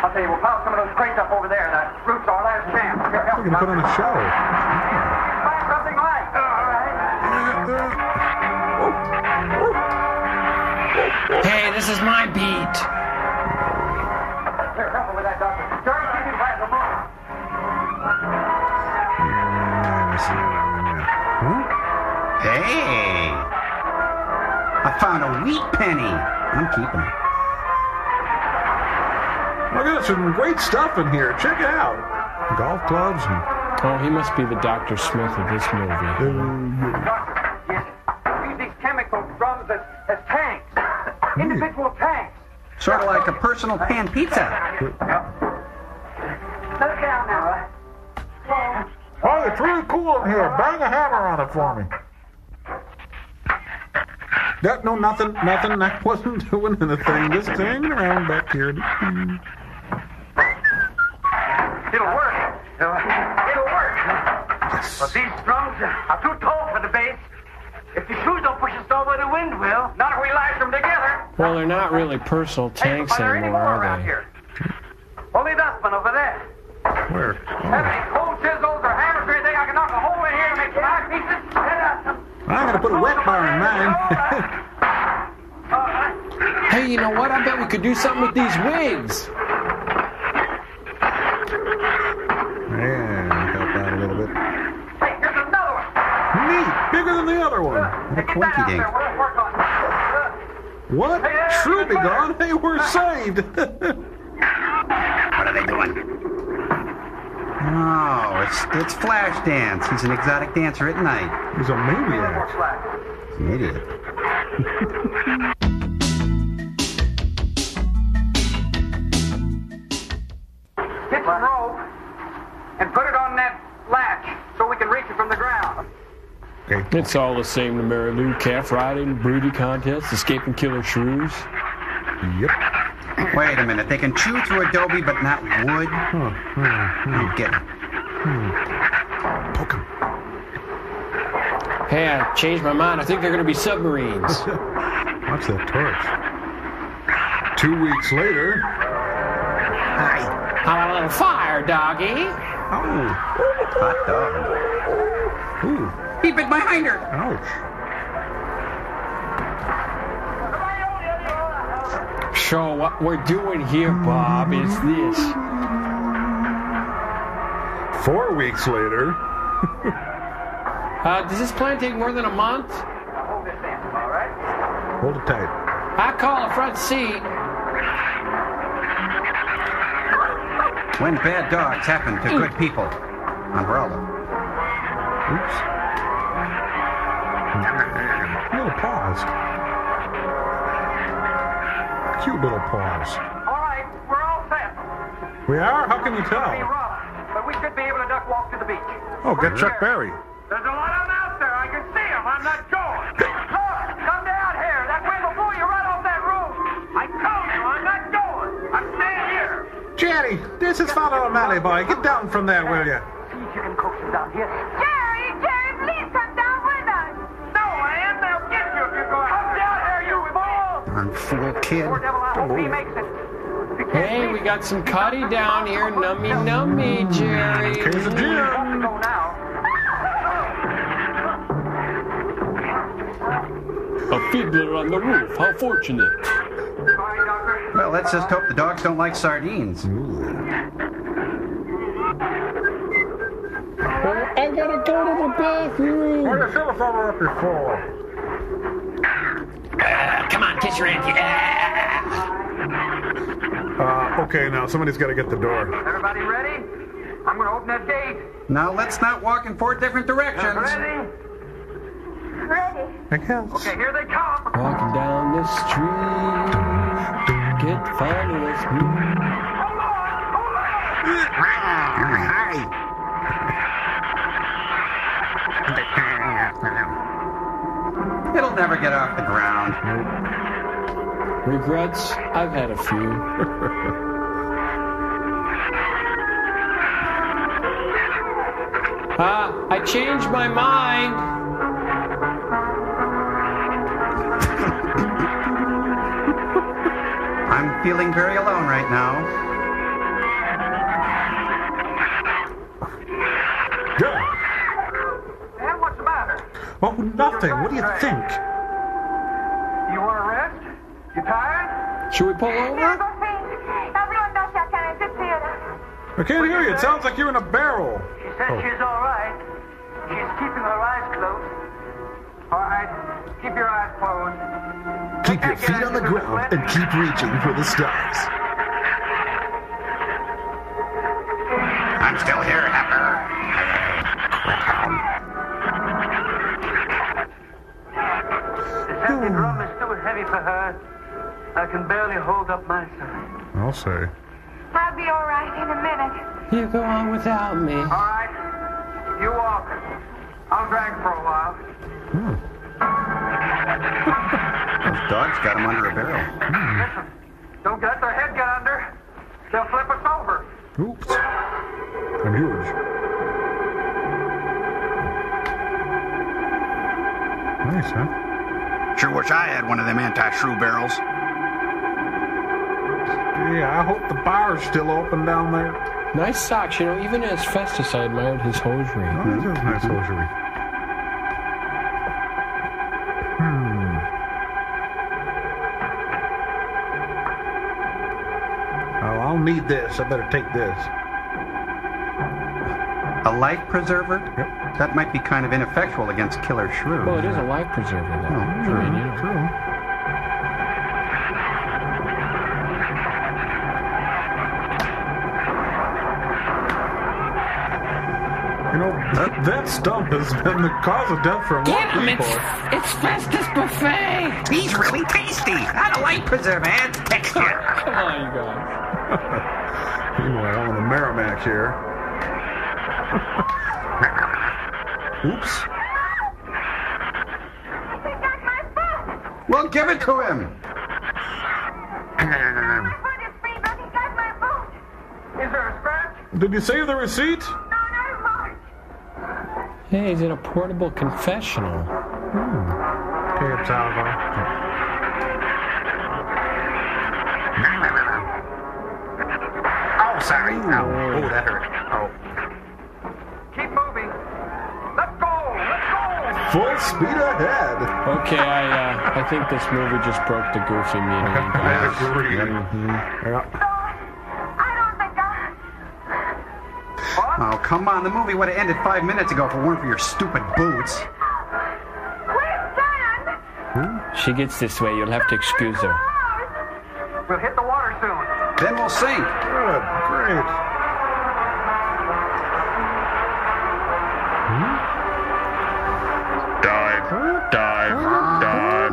I'll tell you, we'll pile some of those crates up over there. That roof's our last chance. Here, help We're going to put on a show. Find something light. All right. Hey, this is my beat. Here, help me with that, Doctor. Turn, I need to find the moon. Hey! I found a wheat penny. I'm keeping it. Look at some great stuff in here. Check it out. Golf clubs and... Oh, he must be the Dr. Smith of this movie. Doctor, yes. Use these chemical drums as tanks. Individual tanks. Sort of like a personal pan pizza. Set it down now, Oh, it's really cool in here. Bang a hammer on it for me. No, nothing. That wasn't doing anything. Just hanging around back here. It'll work. It'll work. Yes. But these drums are too tall for the bass. If the shoes don't push us over, the wind will. Not if we lash them together. Well, they're not really personal tanks Are there any anymore, more around are here? Only dustman over there. Where? Have any cold chisels or hammers or anything I can knock a hole in here to make some eye pieces? I'm going to put a wet bar in mine. Hey, you know what? I bet we could do something with these wigs. Yeah, help out a little bit. Hey, here's another one. Neat. Bigger than the other one. Get that out there. We'll work on it. What? Shrew be gone. Hey, we're saved. What are they doing? Oh, it's Flashdance. He's an exotic dancer at night. He's a maniac. He's an idiot. Get some rope and put it on that latch so we can reach it from the ground. Okay. It's all the same to Mary Lou. Calf riding, broody contests, escaping killer shrews. Yep. Wait a minute. They can chew through adobe but not wood? I'm getting it. Poke him. Hey, I changed my mind. I think they're going to be submarines. Watch that torch. 2 weeks later. Hi. How a little fire, doggy? Oh. Hot dog. Ooh. He bit my hinder. Ouch. So what we're doing here, Bob, is this. 4 weeks later. Does this plan take more than a month? Hold this in, all right? Hold it tight. I call a front seat. When bad dogs happen to good people. Umbrella. Oops. Little pause. Cute little pause. All right, we're all set. We are? How can you It'll be tell? rough, but we should be able to duck walk to the beach. Oh, get Chuck Berry. There's a lot of them out there. I can see them. I'm not going. Look, come down here. That way before you run off that roof. I told you I'm not going. I'm staying here. Jerry, this is Father O'Malley, boy. Get down from there, will you? See if you can coax him down here. Jerry, please come down with us. No, I am. They'll get you if you go out. Come down here, you fool. Darn fool kid. Poor devil, I hope he makes it. Hey, we got some cutty down here. Nummy, Jerry. Here's the gym. Go now. A fiddler on the roof. How fortunate. Sorry, Doctor. Well, let's just hope the dogs don't like sardines. I gotta go to the bathroom. Oh, you should have followed up before. Come on, kiss your auntie. Okay, now somebody's got to get the door. Everybody ready? I'm going to open that gate. Now let's not walk in 4 different directions. Ready? Ready. I guess. Okay, here they come. Walking down the street. Get finest me. It'll never get off the ground. Regrets? I've had a few. I changed my mind. I'm feeling very alone right now. Dan, what's the matter? Oh, nothing. What do you think? You want to rest? You tired? Should we pull over? I can't hear you. It sounds like you're in a barrel. She said she's all right. She's keeping her eyes closed. All right. Keep your eyes closed. Keep your feet on the ground and keep reaching for the stars. I'm still here, Happer. This empty drum is too heavy for her. I can barely hold up my side. I'll say. I'll be all right in a minute. You go on without me. All right. You walk. I'll drag for a while. Those dogs got him under a barrel. Listen, don't let their head get under. They'll flip us over. Oops. I'm huge. Nice, huh? Sure wish I had one of them anti-shrew barrels. Yeah, I hope the bar's still open down there. Nice socks, you know, even as Festus, I admired his hosiery. Oh, this is nice hosiery. Oh, I'll need this. I better take this. A life preserver? Yep. That might be kind of ineffectual against killer shrews. Well, it is a life preserver, though. Oh, I mean, you know. true. You know, that stump has been the cause of death for a lot of people. It's Festus Buffet! He's really tasty. Not a life preserver, man. Texture. Come on, you guys. Meanwhile, on the Merrimack here. Oops. Well, give it to him. Is there a scratch? Did you save the receipt? Hey, he's in a portable confessional. Okay, it's out of Oh, sorry. Oh, that hurt. Oh. Keep moving. Let's go. Let's go. full speed ahead. Okay, I think this movie just broke the goofy meaning. I agree. Yeah. Oh, come on. The movie would have ended 5 minutes ago if it weren't for your stupid boots. She gets this way. You'll have to excuse her. We'll hit the water soon. Then we'll sink. Good. Great. Dive. Dive. Dive.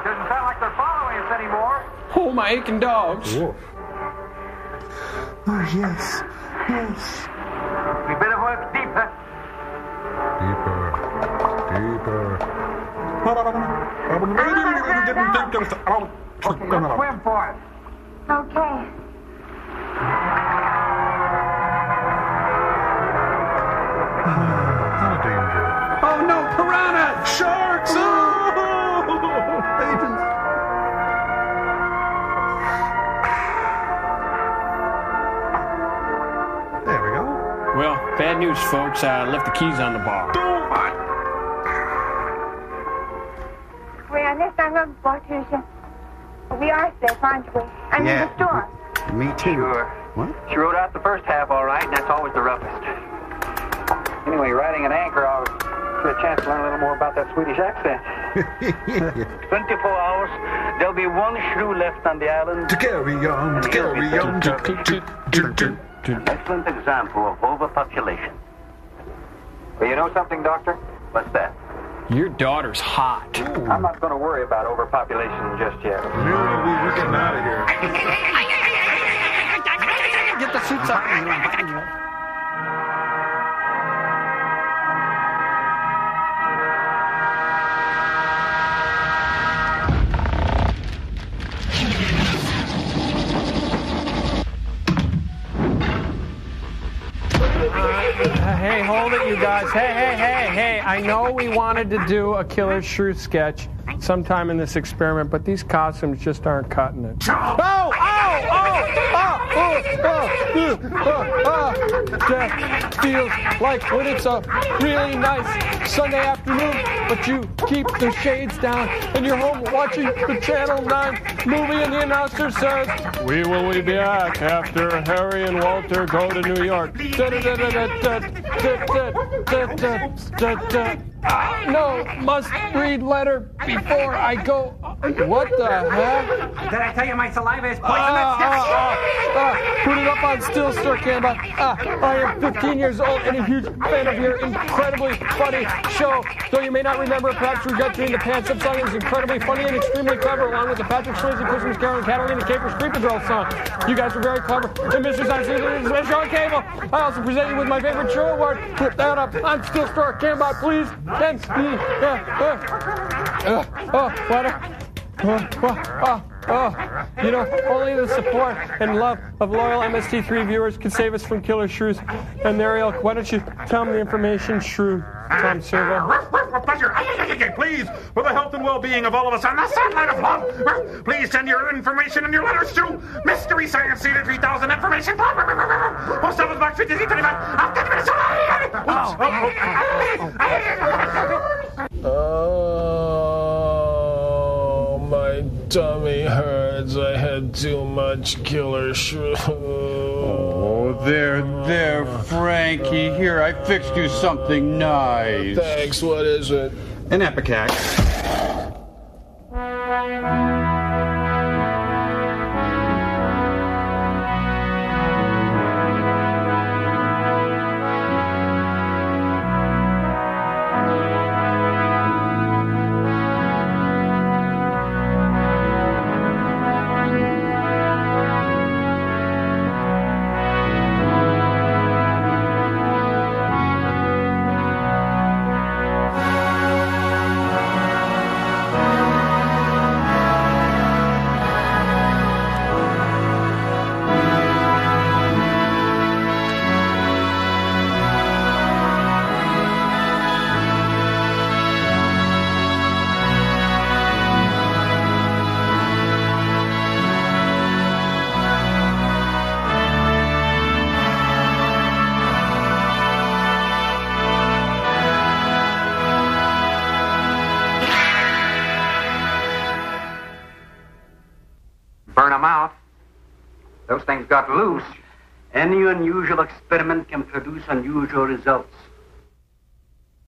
Doesn't sound like they're following us anymore. Oh, my aching dogs. Whoa. Oh, yes. Yes. We better work deeper. Deeper. Deeper. Okay, let's swim for it. Okay. How dangerous. Oh, no, piranha! Sharks! Oh! Agents. There we go. Well, bad news, folks. I left the keys on the bar. We understand the situation. We are safe, aren't we? I'm in the store. Me too. Sure. What? She rode out the first half all right, and that's always the roughest. Anyway, riding an anchor, I'll get a chance to learn a little more about that Swedish accent. 24 hours, there'll be one shrew left on the island. To carry on, to carry on. An excellent example of overpopulation. Well, you know something, Doctor? What's that? Your daughter's hot. I'm not going to worry about overpopulation just yet. We're getting out of here. Get the suits up. Hey, hold it, you guys. Hey, hey, hey. Hey, I know we wanted to do a Killer Shrew sketch sometime in this experiment, but these costumes just aren't cutting it. That feels like when it's a really nice Sunday afternoon, but you keep the shades down and you're home watching the Channel 9 movie and the announcer says, "We will be back after Harry and Walter go to New York." No, must read letter before I go. What the heck? Did I tell you my saliva is poisonous? Put it up on Still Stir Camera. I am 15 years old and a huge fan of your incredibly funny show. Though you may not remember, perhaps regret doing the Pants Up song is incredibly funny and extremely clever, along with the Patrick Swayze Christmas Carol and Catalina Capers Creeper Girl song. You guys were very clever. And Mr. Science is special on cable. I also present you with my favorite show award. Put that up on Still Stir Camera, please. And you know, only the support and love of loyal MST3 viewers can save us from Killer Shrews. And Ariel, why don't you tell them the information, Shrew Tom Servo? Pleasure. Please, for the health and well-being of all of us on the satellite of love, please send your information and your letters to Mystery Science Theater 3000 Information. Post Office Box 5325. Oh, my tummy hurts. I had too much Killer Shrew. Oh, there, Frankie. Here, I fixed you something nice. Thanks. What is it? An Epicac. Burn them out. Those things got loose. Any unusual experiment can produce unusual results.